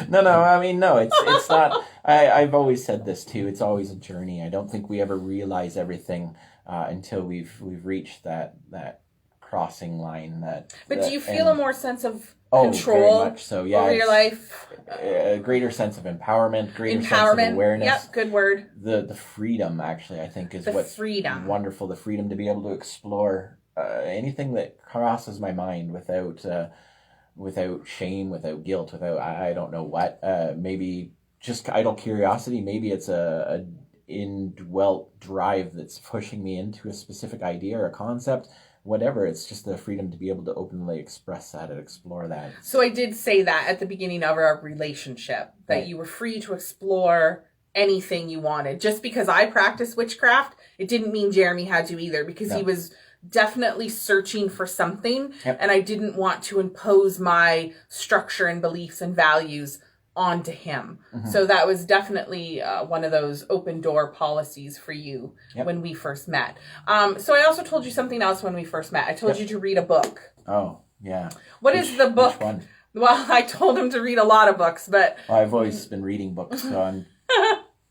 No. I mean, no, it's not. I've always said this too. It's always a journey. I don't think we ever realize everything until we've reached that crossing line. But do you feel a more sense of control very much so, yeah, over your life? A greater sense of empowerment, sense of awareness. Yep, good word. The freedom, actually, I think, is what's wonderful. The freedom to be able to explore anything that crosses my mind without shame, without guilt, without I don't know what. Maybe just idle curiosity. Maybe it's a indwelt drive that's pushing me into a specific idea or a concept. Whatever, it's just the freedom to be able to openly express that and explore that. So I did say that at the beginning of our relationship, that you were free to explore anything you wanted. Just because I practice witchcraft, it didn't mean Jeremy had to either, because he was definitely searching for something, and I didn't want to impose my structure and beliefs and values onto him. So that was definitely one of those open door policies for you when we first met. So I also told you something else when we first met. I told you to read a book. Oh, yeah. What is the book? Which one? Well, I told him to read a lot of books, but... I've always been reading books, so I'm...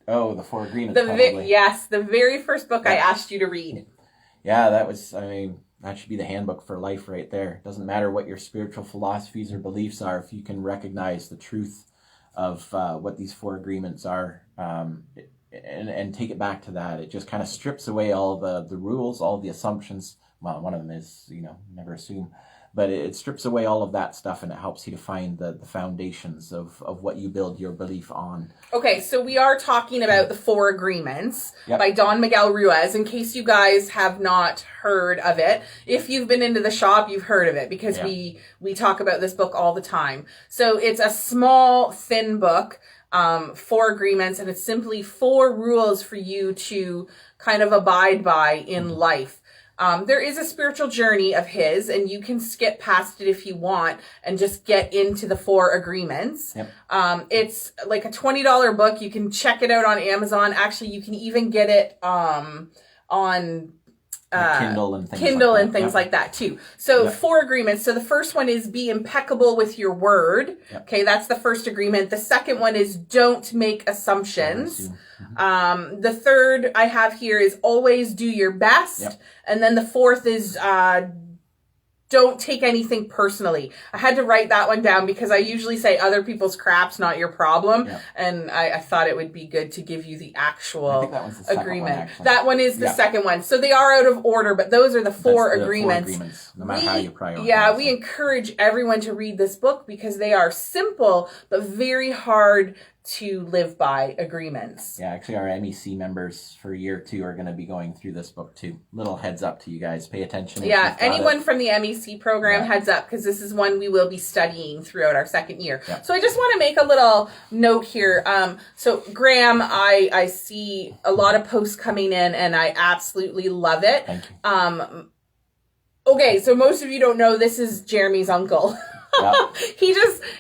The Four Agreements, probably. Yes, the very first book I asked you to read. Yeah, that should be the handbook for life right there. It doesn't matter what your spiritual philosophies or beliefs are, if you can recognize the truth of what these four agreements are, and take it back to that. It just kind of strips away all the rules, all the assumptions. Well, one of them is, never assume. But it strips away all of that stuff, and it helps you to find the foundations of what you build your belief on. Okay, so we are talking about the Four Agreements by Don Miguel Ruiz, in case you guys have not heard of it. If you've been into the shop, you've heard of it, because we talk about this book all the time. So it's a small, thin book, 4 agreements, and it's simply 4 rules for you to kind of abide by in life. There is a spiritual journey of his, and you can skip past it if you want and just get into the 4 agreements. Yep. It's like a $20 book. You can check it out on Amazon. Actually, you can even get it on Kindle and things like that too. So 4 agreements. So the first one is be impeccable with your word. Yep. Okay, that's the first agreement. The second one is don't make assumptions. The third I have here is always do your best. Yep. And then the fourth is don't take anything personally. I had to write that one down because I usually say other people's crap's not your problem. Yep. And I thought it would be good to give you the actual I think that one's the agreement. second one, that one is the second one. So they are out of order, but those are the 4 agreements. 4 agreements, no matter how you prioritize. Yeah, we encourage everyone to read this book because they are simple but very hard to live by agreements. Yeah, actually our MEC members for year 2 are going to be going through this book too. Little heads up to you guys. Pay attention. Yeah, anyone from the MEC program, heads up, because this is one we will be studying throughout our second year. Yeah. So I just want to make a little note here. So Graham, I see a lot of posts coming in and I absolutely love it. Thank you. Okay, so most of you don't know this is Jeremy's uncle. Yep.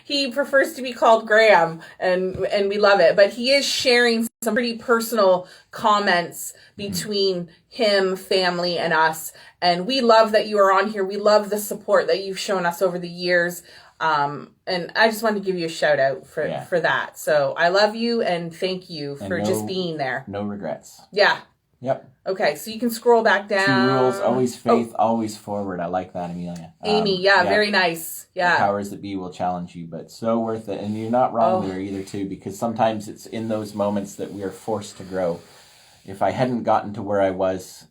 he prefers to be called Graham and we love it, but he is sharing some pretty personal comments between him, family, and us, and we love that you are on here. We love the support that you've shown us over the years, and I just wanted to give you a shout out for that. So I love you and thank you for just being there. No regrets. Yeah. Yep. Okay, so you can scroll back down. 2 rules: always faith, always forward. I like that, Amelia. Amy, very nice. Yeah. The powers that be will challenge you, but so worth it. And you're not wrong there either, too, because sometimes it's in those moments that we are forced to grow. If I hadn't gotten to where I was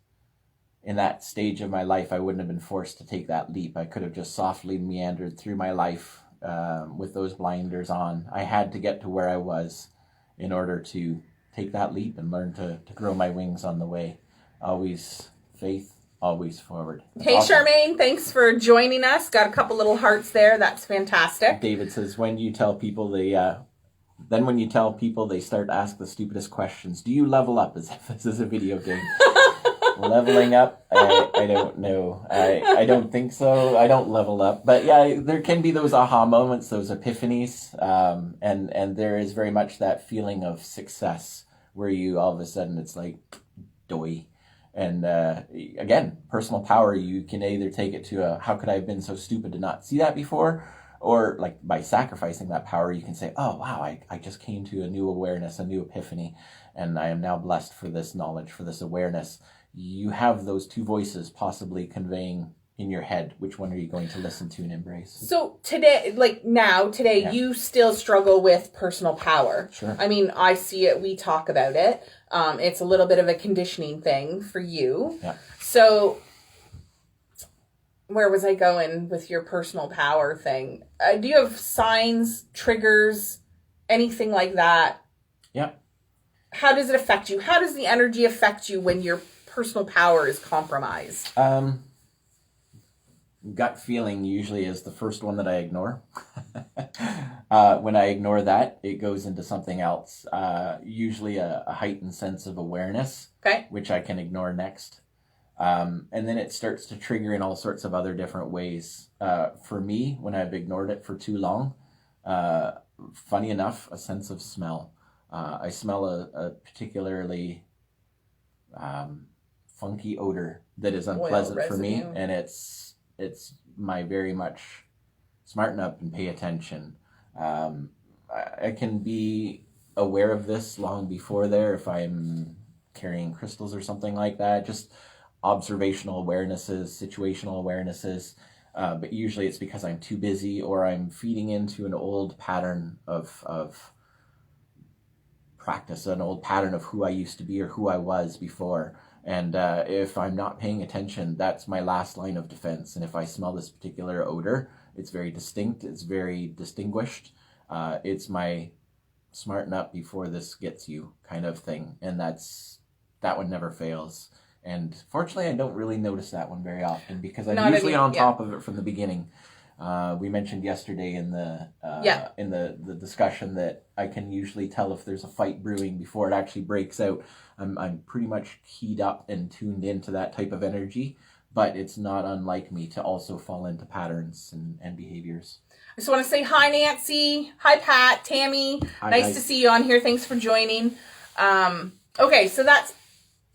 in that stage of my life, I wouldn't have been forced to take that leap. I could have just softly meandered through my life with those blinders on. I had to get to where I was in order to take that leap and learn to grow my wings on the way. Always faith, always forward. That's hey, awesome. Charmaine, thanks for joining us. Got a couple little hearts there. That's fantastic. David says, when you tell people they start to ask the stupidest questions. Do you level up as if this is a video game? Leveling up? I don't know. I don't think so. I don't level up. But yeah, there can be those aha moments, those epiphanies, and there is very much that feeling of success where you all of a sudden it's like, doy. And again, personal power, you can either take it to how could I have been so stupid to not see that before? Or like by sacrificing that power, you can say, oh, wow, I just came to a new awareness, a new epiphany, and I am now blessed for this knowledge, for this awareness. You have those 2 voices possibly conveying in your head. Which one are you going to listen to and embrace? So today, you still struggle with personal power. Sure. I mean, I see it. We talk about it. It's a little bit of a conditioning thing for you. Yeah. So where was I going with your personal power thing? Do you have signs, triggers, anything like that? Yeah. How does it affect you? How does the energy affect you when your personal power is compromised? Gut feeling usually is the first one that I ignore. When I ignore that, it goes into something else. Usually a heightened sense of awareness, which I can ignore next. And then it starts to trigger in all sorts of other different ways. For me, when I've ignored it for too long, funny enough, a sense of smell. I smell a particularly funky odor that is unpleasant for me, and it's my very much smarten up and pay attention. I can be aware of this long before there if I'm carrying crystals or something like that, just observational awarenesses, situational awarenesses, but usually it's because I'm too busy or I'm feeding into an old pattern of practice, an old pattern of who I used to be or who I was before. And if I'm not paying attention, that's my last line of defense. And if I smell this particular odor, it's very distinct, it's very distinguished. It's my smarten up before this gets you kind of thing. And that one never fails. And fortunately, I don't really notice that one very often because I'm usually on top of it from the beginning. We mentioned yesterday in the discussion that I can usually tell if there's a fight brewing before it actually breaks out. I'm pretty much keyed up and tuned into that type of energy. but it's not unlike me to also fall into patterns and behaviors. I just want to say hi, Nancy. Hi, Pat, Tammy. Hi, nice guys. to see you on here. Thanks for joining. Okay, so that's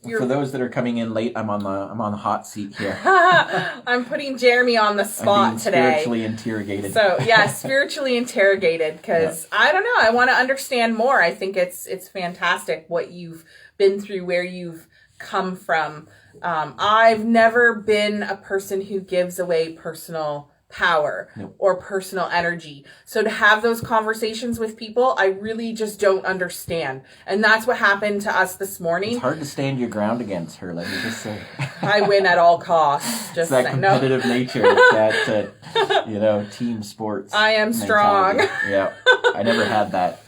for those that are coming in late. I'm on the hot seat here. I'm putting Jeremy on the spot I'm being today. Spiritually interrogated. So yeah, spiritually interrogated because I don't know. I want to understand more. I think it's fantastic what you've been through, where you've come from. I've never been a person who gives away personal power or personal energy. So to have those conversations with people, I really just don't understand. And that's what happened to us this morning. It's hard to stand your ground against her, let me just say. I win at all costs. Just it's that competitive nature, that team sports. I am strong. Yeah, I never had that.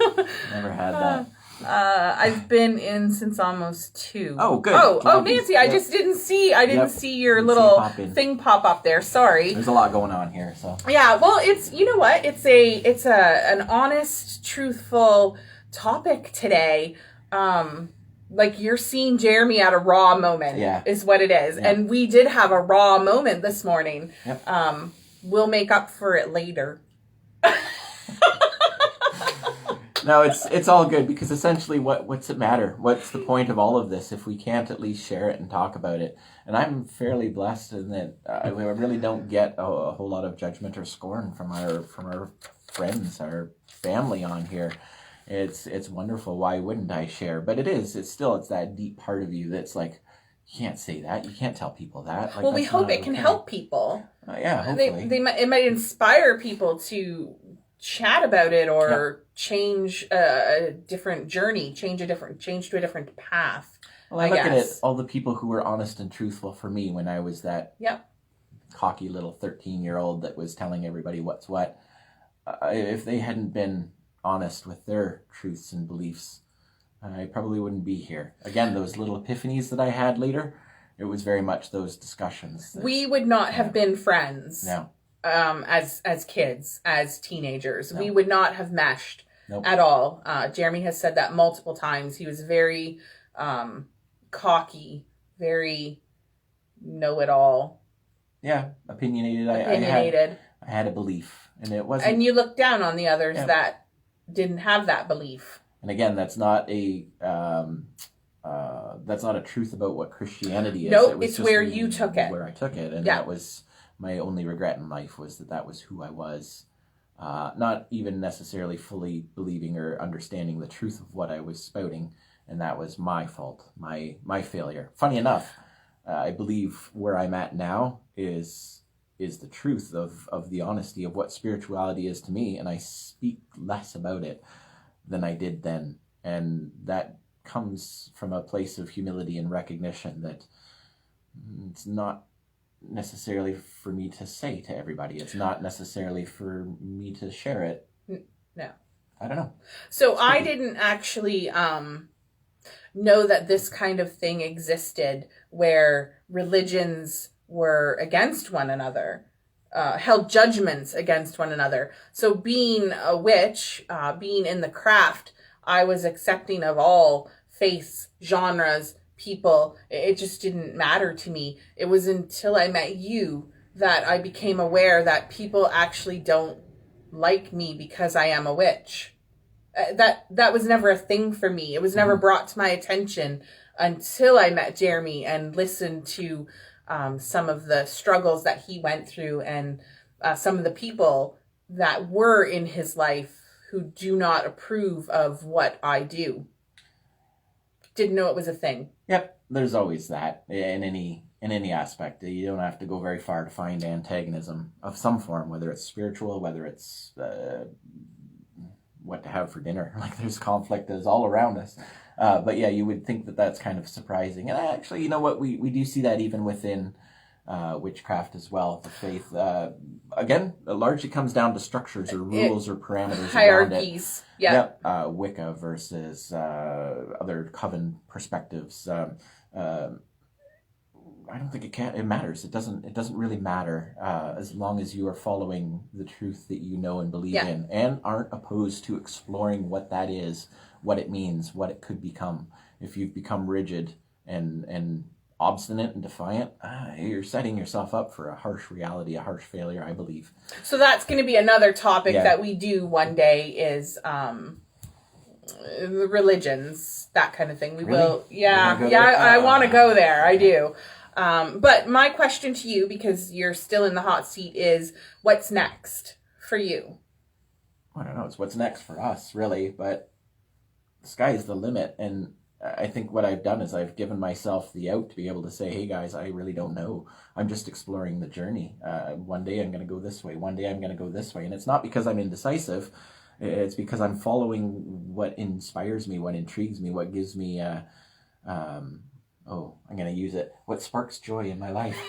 Never had that. I've been in since almost 2. Oh, good. Oh, Nancy, I just didn't see. I didn't see your little thing pop up there. Sorry. There's a lot going on here, so. Yeah, well, it's what it's an honest, truthful topic today. Like you're seeing Jeremy at a raw moment. Is what it is, and we did have a raw moment this morning. Yep. We'll make up for it later. No, it's all good because essentially what's it matter? What's the point of all of this if we can't at least share it and talk about it? And I'm fairly blessed in that I really don't get a whole lot of judgment or scorn from our friends, our family on here. It's wonderful. Why wouldn't I share? But it's that deep part of you that's like, you can't say that. You can't tell people that. Like, well, we hope it can help people. Yeah, hopefully. It might inspire people to chat about it or change a different journey, change to a different path. Well, I look at it, all the people who were honest and truthful for me when I was that cocky little 13-year-old that was telling everybody what's what. If they hadn't been honest with their truths and beliefs, I probably wouldn't be here. Again, those little epiphanies that I had later, it was very much those discussions. We would not have been friends. No. As kids, as teenagers. No. We would not have meshed at all. Jeremy has said that multiple times. He was very cocky, very know-it-all. Yeah, opinionated. I had a belief, and it wasn't. And you looked down on the others that didn't have that belief. And again, that's not a truth about what Christianity is. No, it's where you took it. Where I took it, and that was my only regret in life, was that was who I was. Not even necessarily fully believing or understanding the truth of what I was spouting, and that was my fault, my failure. Funny enough, I believe where I'm at now is the truth of the honesty of what spirituality is to me, and I speak less about it than I did then, and that comes from a place of humility and recognition that it's not necessarily for me to say to everybody. It's not necessarily for me to share it. No. I don't know. So I didn't actually know that this kind of thing existed where religions were against one another, held judgments against one another. So being a witch, being in the craft, I was accepting of all faiths, genres, people. It just didn't matter to me. It was until I met you that I became aware that people actually don't like me because I am a witch. That was never a thing for me. It was never brought to my attention until I met Jeremy and listened to some of the struggles that he went through and some of the people that were in his life who do not approve of what I do. Didn't know it was a thing. Yep, there's always that in any aspect. You don't have to go very far to find antagonism of some form, whether it's spiritual, whether it's what to have for dinner. Like, there's conflict is all around us. But yeah, you would think that that's kind of surprising. And actually, you know what? We do see that even within witchcraft as well. The faith, again, it largely comes down to structures or rules or parameters. Hierarchies. Yeah. Wicca versus other coven perspectives. I don't think it matters. It doesn't really matter as long as you are following the truth that you know and believe in, and aren't opposed to exploring what that is, what it means, what it could become. If you've become rigid and obstinate and defiant, you're setting yourself up for a harsh reality, a harsh failure, I believe. So that's going to be another topic Yeah. that we do one day is the religions, that kind of thing. We Really? will. Yeah. You're gonna go Yeah. there? I want to go there. I do. But my question to you, because you're still in the hot seat, is what's next for you? I don't know. It's what's next for us, really. But the sky is the limit. And I think what I've done is I've given myself the out to be able to say, hey, guys, I really don't know. I'm just exploring the journey. One day I'm going to go this way. One day I'm going to go this way. And it's not because I'm indecisive. It's because I'm following what inspires me, what intrigues me, what gives me, I'm going to use it, what sparks joy in my life.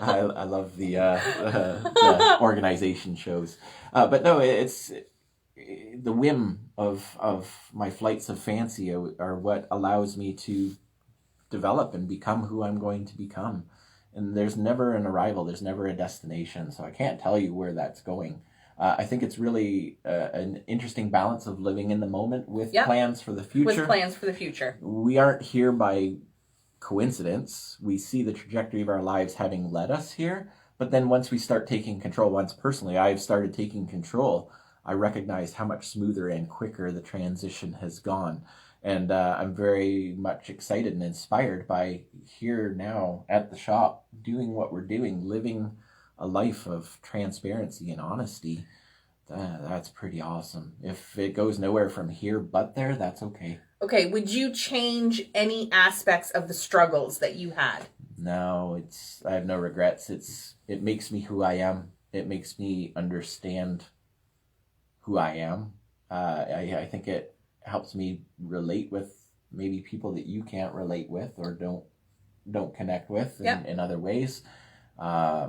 I love the organization shows. But no, it's the whim of my flights of fancy are what allows me to develop and become who I'm going to become. And there's never an arrival, there's never a destination, so I can't tell you where that's going. I think it's really an interesting balance of living in the moment with plans for the future. With plans for the future. We aren't here by coincidence. We see the trajectory of our lives having led us here, but then once we start taking control, once personally I've started taking control, I recognize how much smoother and quicker the transition has gone. And I'm very much excited and inspired by here now at the shop, doing what we're doing, living a life of transparency and honesty. That's pretty awesome. If it goes nowhere from here but there, that's okay. Okay, would you change any aspects of the struggles that you had? No, I have no regrets. It makes me who I am. It makes me understand who I am. I think it helps me relate with maybe people that you can't relate with or don't connect with in other ways. I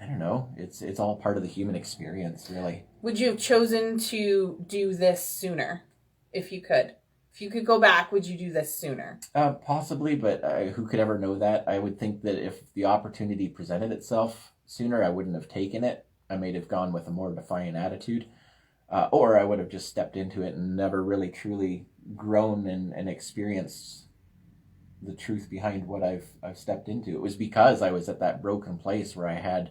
don't know. It's all part of the human experience, really. Would you have chosen to do this sooner if you could? If you could go back, would you do this sooner? Possibly, but who could ever know that? I would think that if the opportunity presented itself sooner, I wouldn't have taken it. I may have gone with a more defiant attitude. Or I would have just stepped into it and never really truly grown and experienced the truth behind what I've stepped into. It was because I was at that broken place where I had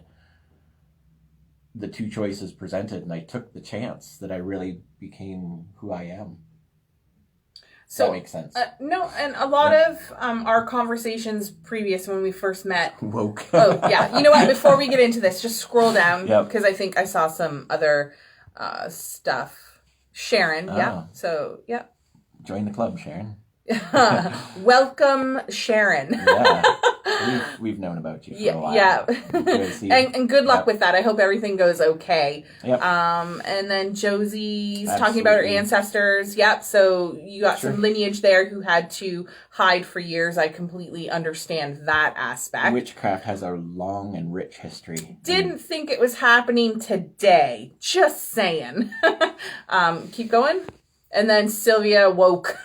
the two choices presented and I took the chance that I really became who I am. So, that makes sense. No, and a lot of our conversations previous when we first met. Woke. Oh, yeah. You know what? Before we get into this, just scroll down because I think I saw some other stuff. Sharon, yeah. So, yeah. Join the club, Sharon. Welcome, Sharon. Yeah. We've known about you for a while. Yeah. and good luck with that. I hope everything goes okay. Yep. And then Josie's talking about her ancestors. Yep. So you got some lineage there who had to hide for years. I completely understand that aspect. Witchcraft has a long and rich history. Didn't think it was happening today. Just saying. Keep going. And then Sylvia woke.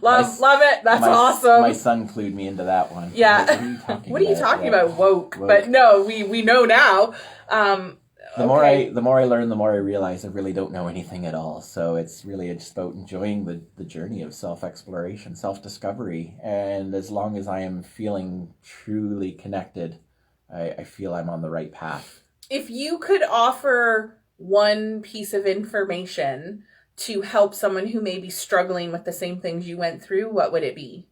love it. That's awesome. My son clued me into that one. Yeah. What are you talking about? Woke. But no, we know now. The more I learn, the more I realize I really don't know anything at all. So it's really just about enjoying the journey of self-exploration, self-discovery. And as long as I am feeling truly connected, I feel I'm on the right path. If you could offer one piece of information to help someone who may be struggling with the same things you went through, what would it be?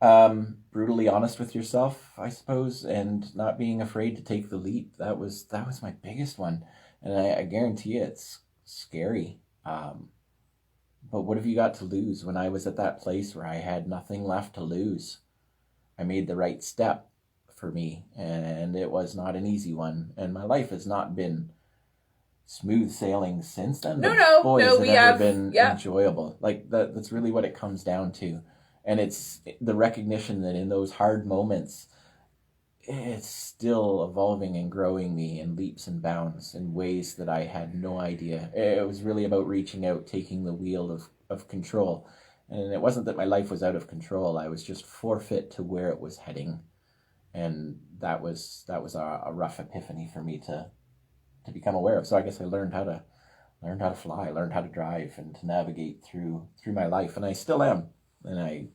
Brutally honest with yourself, I suppose, and not being afraid to take the leap. That was my biggest one. And I guarantee it's scary. But what have you got to lose? When I was at that place where I had nothing left to lose, I made the right step for me, and it was not an easy one. And my life has not been smooth sailing since then. We have been enjoyable. Like that's really what it comes down to. And it's the recognition that in those hard moments, it's still evolving and growing me in leaps and bounds in ways that I had no idea. It was really about reaching out, taking the wheel of control. And it wasn't that my life was out of control. I was just forfeit to where it was heading. And that was a rough epiphany for me to become aware of. So I guess I learned how to fly, learned how to drive and to navigate through my life. And I still am. And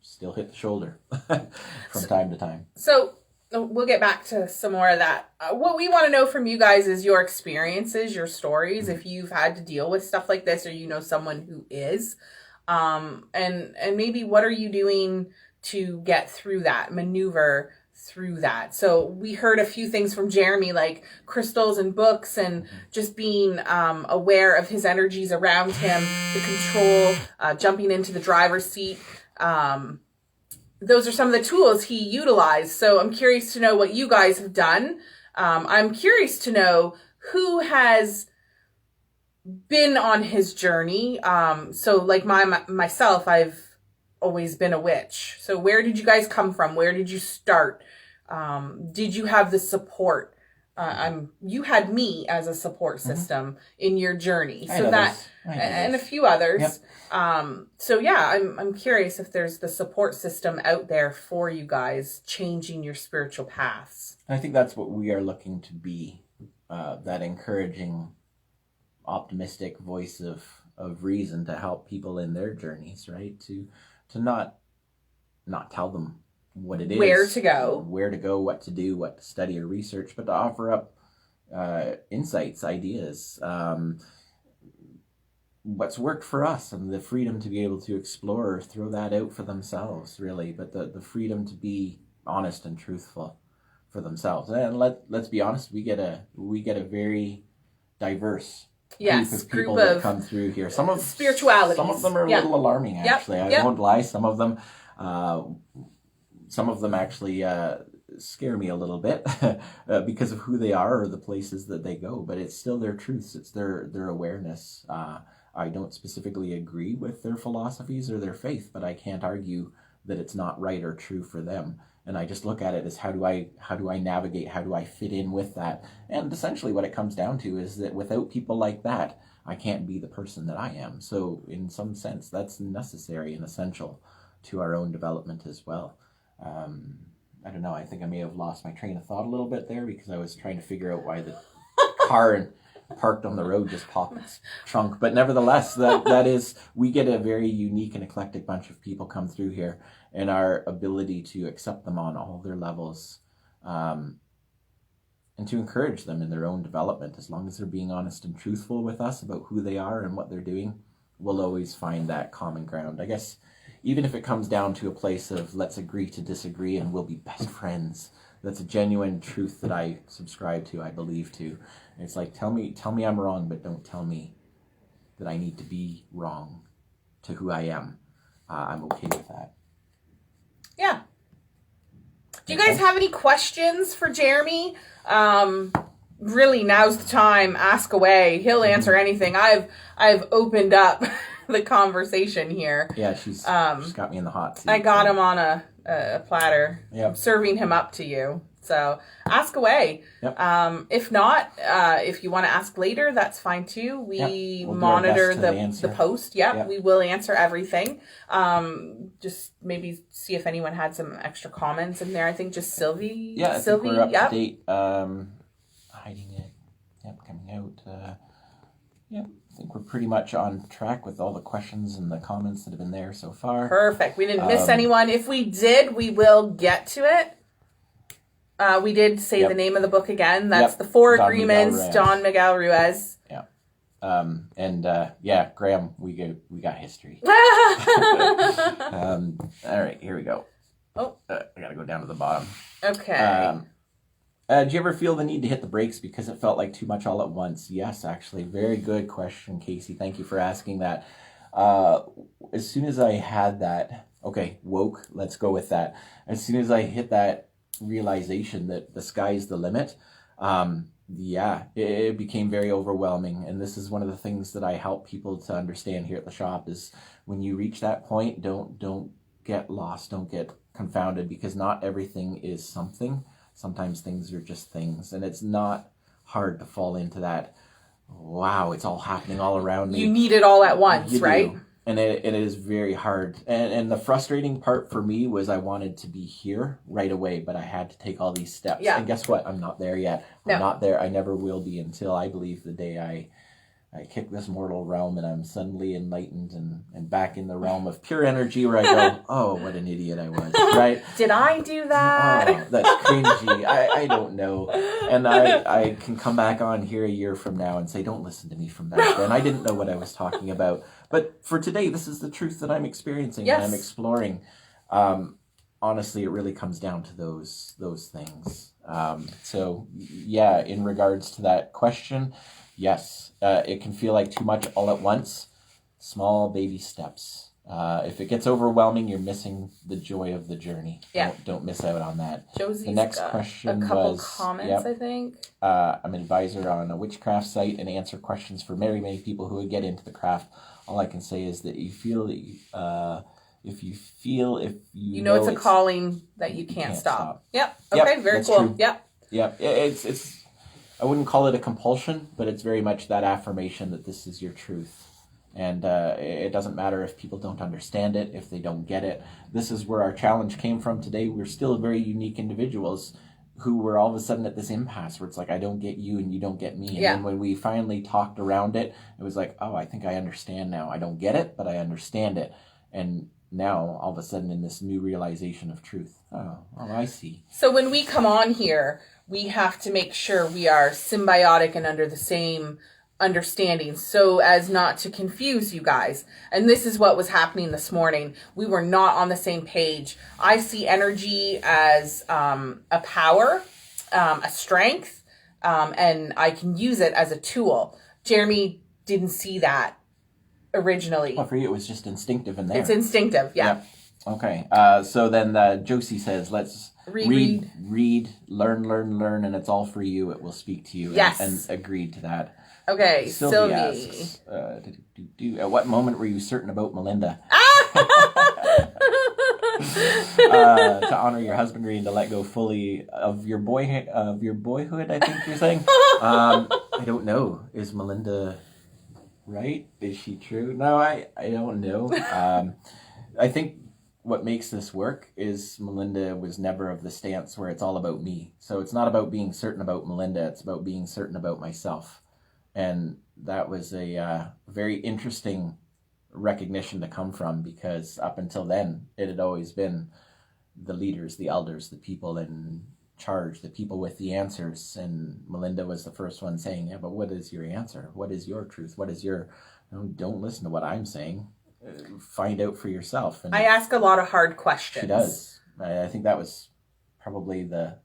still hit the shoulder from time to time. So we'll get back to some more of that. What we want to know from you guys is your experiences, your stories, if you've had to deal with stuff like this, or you know someone who is, and maybe what are you doing to get through that, maneuver through that. So we heard a few things from Jeremy, like crystals and books, and just being aware of his energies around him, the control, jumping into the driver's seat. Those are some of the tools he utilized. So I'm curious to know what you guys have done. I'm curious to know who has been on his journey. So like myself, I've always been a witch. So where did you guys come from? Where did you start? Did you have the support? You had me as a support system in your journey. So that, and a few others. Yep. So yeah, I'm curious if there's the support system out there for you guys changing your spiritual paths. I think that's what we are looking to be, that encouraging, optimistic voice of reason to help people in their journeys, right? To not tell them what it is, where to go, what to do, what to study or research, but to offer up insights, ideas, what's worked for us, and the freedom to be able to explore or throw that out for themselves, really, but the freedom to be honest and truthful for themselves. And let's be honest, we get a very diverse group of come through here. Some of spirituality. Some of them are a little alarming, actually. I won't lie. Some of them actually scare me a little bit because of who they are or the places that they go. But it's still their truths. It's their awareness. I don't specifically agree with their philosophies or their faith, but I can't argue that it's not right or true for them. And I just look at it as how do I navigate, how do I fit in with that? And essentially what it comes down to is that without people like that, I can't be the person that I am. So in some sense, that's necessary and essential to our own development as well. I don't know, I think I may have lost my train of thought a little bit there because I was trying to figure out why the car parked on the road just popped its trunk. But nevertheless, that is, we get a very unique and eclectic bunch of people come through here, and our ability to accept them on all their levels, and to encourage them in their own development, as long as they're being honest and truthful with us about who they are and what they're doing, we'll always find that common ground. I guess even if it comes down to a place of let's agree to disagree and we'll be best friends, that's a genuine truth that I subscribe to, I believe to. It's like, tell me I'm wrong, but don't tell me that I need to be wrong to who I am. I'm okay with that. Yeah. Do you guys have any questions for Jeremy? Really, now's the time. Ask away. He'll answer anything. I've opened up the conversation here. Yeah, she's got me in the hot seat. I got him on a platter. Yep. I'm serving him up to you. So ask away. Yep. If not, if you want to ask later, that's fine too. We'll monitor the post. Yep. We will answer everything. Just maybe see if anyone had some extra comments in there. I think just Sylvie. Yeah, I think we're up to date. Hiding it. Yep, coming out. I think we're pretty much on track with all the questions and the comments that have been there so far. Perfect. We didn't miss anyone. If we did, we will get to it. We did say the name of the book again. That's The Four Agreements, Don Miguel Ruiz. Yeah. Graham, we got history. All right, here we go. Oh. I got to go down to the bottom. Okay. Did you ever feel the need to hit the brakes because it felt like too much all at once? Yes, actually. Very good question, Casey. Thank you for asking that. As soon as I had that, woke, let's go with that. As soon as I hit that realization that the sky's the limit, it became very overwhelming. And this is one of the things that I help people to understand here at the shop is when you reach that point, don't get lost, don't get confounded, because not everything is something. Sometimes things are just things, and it's not hard to fall into that, wow, it's all happening all around me. You need it all at once, right? And it is very hard. And the frustrating part for me was I wanted to be here right away, but I had to take all these steps. Yeah. And guess what? I'm not there yet. I'm not there. I never will be until I believe the day I kick this mortal realm and I'm suddenly enlightened and back in the realm of pure energy where I go, oh, what an idiot I was, right? Did I do that? Oh, that's cringy. I don't know. And I can come back on here a year from now and say, don't listen to me from back then. I didn't know what I was talking about. But for today, this is the truth that I'm experiencing and I'm exploring. Honestly, it really comes down to those things. So, yeah, in regards to that question, yes, it can feel like too much all at once. Small baby steps. If it gets overwhelming, you're missing the joy of the journey. Yeah. Don't miss out on that. Josie's the next got question a couple was, comments, I think. I'm an advisor on a witchcraft site and answer questions for many, many people who would get into the craft. All I can say is that you feel that if you know it's a calling that you can't stop. Yep. Okay. Yep, very that's cool. True. Yep. Yep. It's. I wouldn't call it a compulsion, but it's very much that affirmation that this is your truth. And it doesn't matter if people don't understand it, if they don't get it. This is where our challenge came from today. We're still very unique individuals who were all of a sudden at this impasse where it's like, I don't get you and you don't get me. And then when we finally talked around it, it was like, oh, I think I understand now. I don't get it, but I understand it. And now, all of a sudden, in this new realization of truth, oh, I see. So when we come on here, we have to make sure we are symbiotic and under the same understanding so as not to confuse you guys. And this is what was happening this morning. We were not on the same page. I see energy as a power, a strength, and I can use it as a tool. Jeremy didn't see that originally. Well, for you, it was just instinctive in there. It's instinctive, yeah. Yep. Okay. So then Josie says, let's read, learn, and it's all for you. It will speak to you. Yes. And agreed to that. Okay, Sylvie asks, at what moment were you certain about Melinda? To honor your husbandry and to let go fully of your boyhood, I think you're saying. I don't know. Is Melinda right? Is she true? No, I don't know. I think what makes this work is Melinda was never of the stance where it's all about me. So it's not about being certain about Melinda. It's about being certain about myself. And that was a very interesting recognition to come from, because up until then, it had always been the leaders, the elders, the people in charge, the people with the answers. And Melinda was the first one saying, yeah, but what is your answer? What is your truth? What is your... Don't listen to what I'm saying. Find out for yourself. And I ask a lot of hard questions. She does. I think that was probably the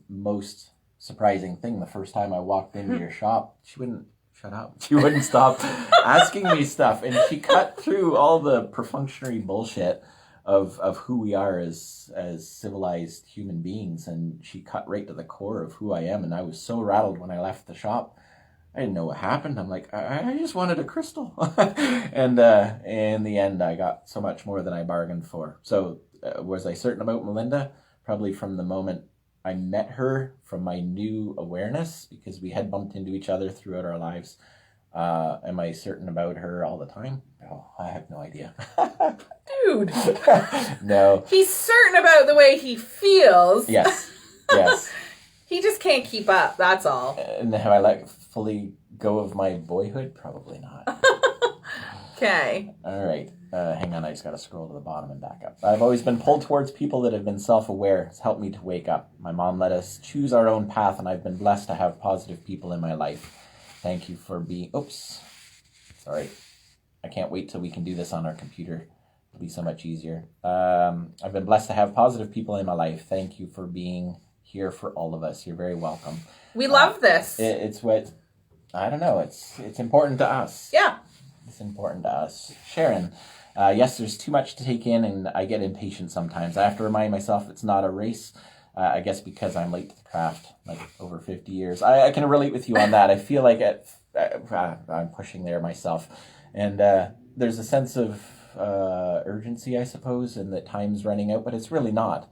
most surprising thing. The first time I walked into your shop, she wouldn't shut up. She wouldn't stop asking me stuff. And she cut through all the perfunctory bullshit of who we are as civilized human beings. And she cut right to the core of who I am. And I was so rattled when I left the shop. I didn't know what happened. I'm like, I just wanted a crystal. And in the end, I got so much more than I bargained for. So was I certain about Melinda? Probably from the moment I met her, from my new awareness, because we had bumped into each other throughout our lives. Am I certain about her all the time? Oh, I have no idea. Dude. No. He's certain about the way he feels. Yes. He just can't keep up, that's all. And have I let fully go of my boyhood? Probably not. Okay. All right. Hang on, I just got to scroll to the bottom and back up. I've always been pulled towards people that have been self-aware. It's helped me to wake up. My mom let us choose our own path, and I've been blessed to have positive people in my life. Thank you for being... Oops. Sorry. I can't wait till we can do this on our computer. It'll be so much easier. I've been blessed to have positive people in my life. Thank you for being here for all of us. You're very welcome. We love this. It's what... I don't know. It's important to us. Yeah. It's important to us. Sharon, yes, there's too much to take in, and I get impatient sometimes. I have to remind myself it's not a race. I guess because I'm late to the craft, like over 50 years. I can relate with you on that. I feel like I'm pushing there myself. And there's a sense of urgency, I suppose, and that time's running out, but it's really not.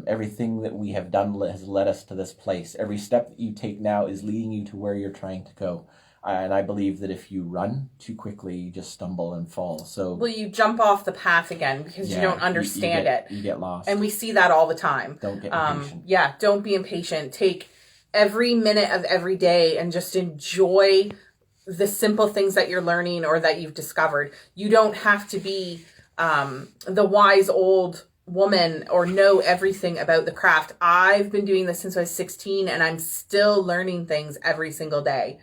Everything that we have done has led us to this place. Every step that you take now is leading you to where you're trying to go. And I believe that if you run too quickly, you just stumble and fall. So, well, you jump off the path again because you don't understand it. You get lost. And we see that all the time. Don't get impatient. Yeah, don't be impatient. Take every minute of every day and just enjoy the simple things that you're learning or that you've discovered. You don't have to be the wise old woman or know everything about the craft. I've been doing this since I was 16 and I'm still learning things every single day.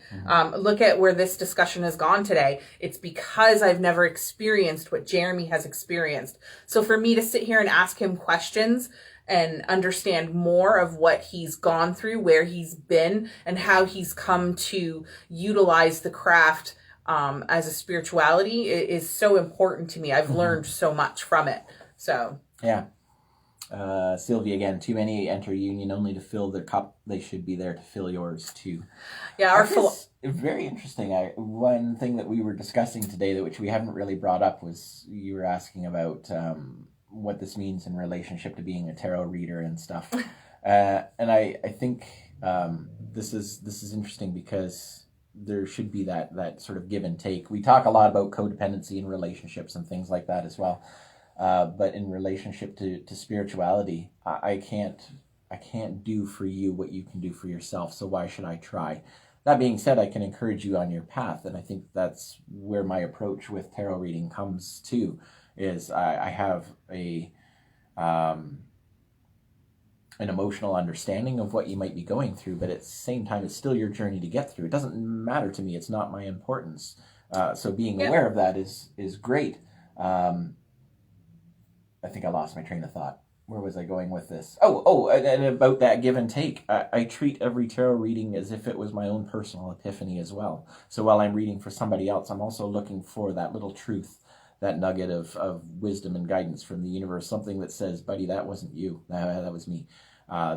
Look at where this discussion has gone today. It's because I've never experienced what Jeremy has experienced. So for me to sit here and ask him questions and understand more of what he's gone through, where he's been, and how he's come to utilize the craft as a spirituality is so important to me. I've learned so much from it. So yeah. Sylvia again, too many enter union only to fill their cup. They should be there to fill yours too. Yeah, very interesting. One thing that we were discussing today, which we haven't really brought up, was you were asking about what this means in relationship to being a tarot reader and stuff. And I think this is interesting because there should be that sort of give and take. We talk a lot about codependency in relationships and things like that as well. But in relationship to spirituality, I can't do for you what you can do for yourself. So why should I try? That being said, I can encourage you on your path. And I think that's where my approach with tarot reading comes to, is I have an emotional understanding of what you might be going through, but at the same time, it's still your journey to get through. It doesn't matter to me. It's not my importance. So being aware of that is great. I think I lost my train of thought. Where was I going with this? And about that give and take. I treat every tarot reading as if it was my own personal epiphany as well. So while I'm reading for somebody else, I'm also looking for that little truth, that nugget of wisdom and guidance from the universe, something that says, buddy, that wasn't you. That was me.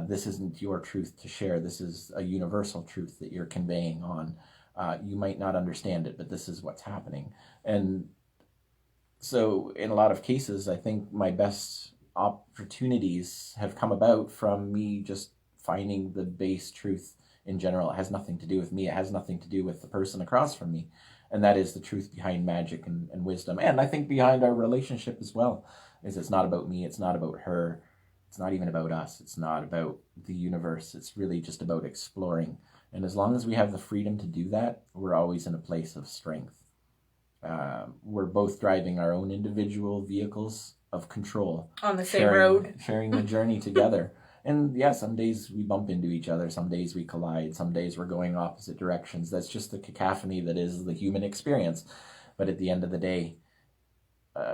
This isn't your truth to share. This is a universal truth that you're conveying on. You might not understand it, but this is what's happening. And so in a lot of cases, I think my best opportunities have come about from me just finding the base truth in general. It has nothing to do with me. It has nothing to do with the person across from me. And that is the truth behind magic and wisdom. And I think behind our relationship as well, is it's not about me. It's not about her. It's not even about us. It's not about the universe. It's really just about exploring. And as long as we have the freedom to do that, we're always in a place of strength. We're both driving our own individual vehicles of control. On the same road. Sharing the journey together. And yeah, some days we bump into each other. Some days we collide. Some days we're going opposite directions. That's just the cacophony that is the human experience. But at the end of the day,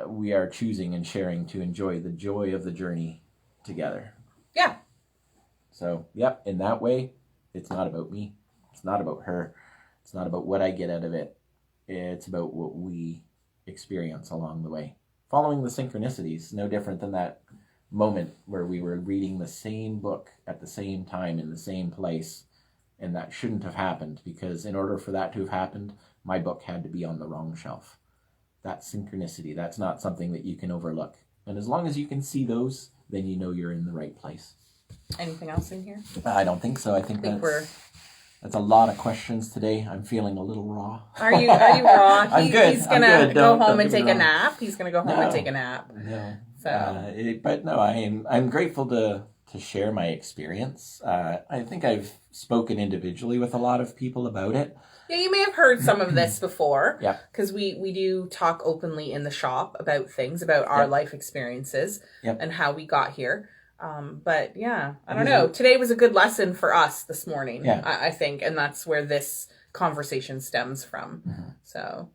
we are choosing and sharing to enjoy the joy of the journey together. Yeah. So, yep, in that way, it's not about me. It's not about her. It's not about what I get out of it. It's about what we experience along the way. Following the synchronicities, no different than that moment where we were reading the same book at the same time in the same place, and that shouldn't have happened, because in order for that to have happened, my book had to be on the wrong shelf. That synchronicity, that's not something that you can overlook. And as long as you can see those, then you know you're in the right place. Anything else in here? I don't think so. I think that's a lot of questions today. I'm feeling a little raw. Are you raw? I'm good. He's gonna go home and take a nap. He's gonna go home and take a nap. No. So. But no, I'm grateful to share my experience. I think I've spoken individually with a lot of people about it. Yeah, you may have heard some of this before. Yeah. Because we do talk openly in the shop about things, about our life experiences and how we got here. But yeah, I don't know. Today was a good lesson for us this morning, I think. And that's where this conversation stems from. Mm-hmm. So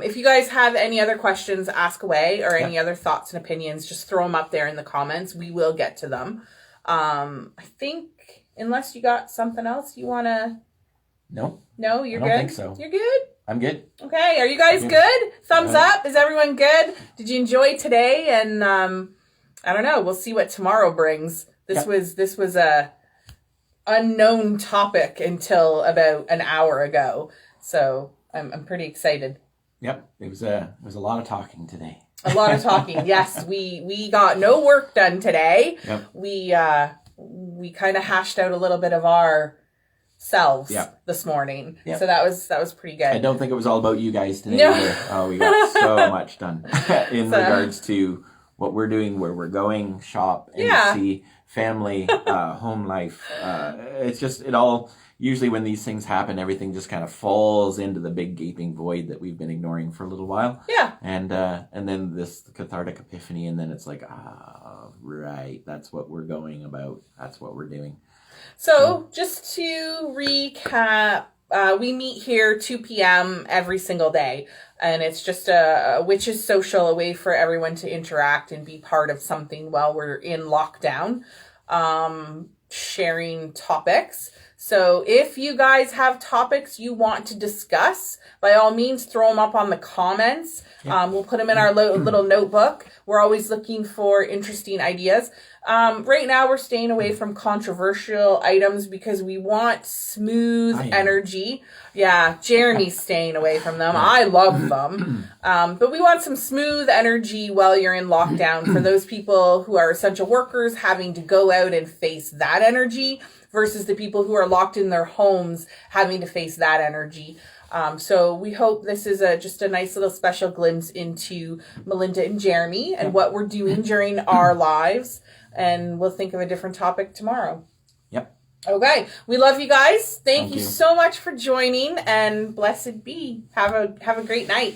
if you guys have any other questions, ask away, or any other thoughts and opinions, just throw them up there in the comments. We will get to them. I think, unless you got something else you want to... No, you're good? I don't think so. You're good? I'm good. Okay, are you guys good? Thumbs up. Is everyone good? Did you enjoy today? And I don't know. We'll see what tomorrow brings. This was a unknown topic until about an hour ago. So I'm pretty excited. Yep, it was a lot of talking today. A lot of talking. Yes, we got no work done today. Yep. We kind of hashed out a little bit of our selves this morning. Yep. So that was pretty good. I don't think it was all about you guys today either. Oh, we got so much done in regards to what we're doing, where we're going, shop, MC, family, home life. It's just, it all, usually when these things happen, everything just kind of falls into the big gaping void that we've been ignoring for a little while. Yeah. And then this cathartic epiphany, and then it's like, right, that's what we're going about. That's what we're doing. So just to recap, we meet here 2 p.m. every single day. And it's just a witches social, a way for everyone to interact and be part of something while we're in lockdown, sharing topics. So if you guys have topics you want to discuss, by all means, throw them up on the comments. We'll put them in our little notebook. We're always looking for interesting ideas. Right now, we're staying away from controversial items because we want smooth energy. Yeah, Jeremy's staying away from them. I love them. But we want some smooth energy while you're in lockdown for those people who are essential workers having to go out and face that energy versus the people who are locked in their homes having to face that energy. So we hope this is just a nice little special glimpse into Melinda and Jeremy and what we're doing during our lives. And we'll think of a different topic tomorrow. Yep. Okay. We love you guys. Thank you so much for joining, and blessed be. Have a great night.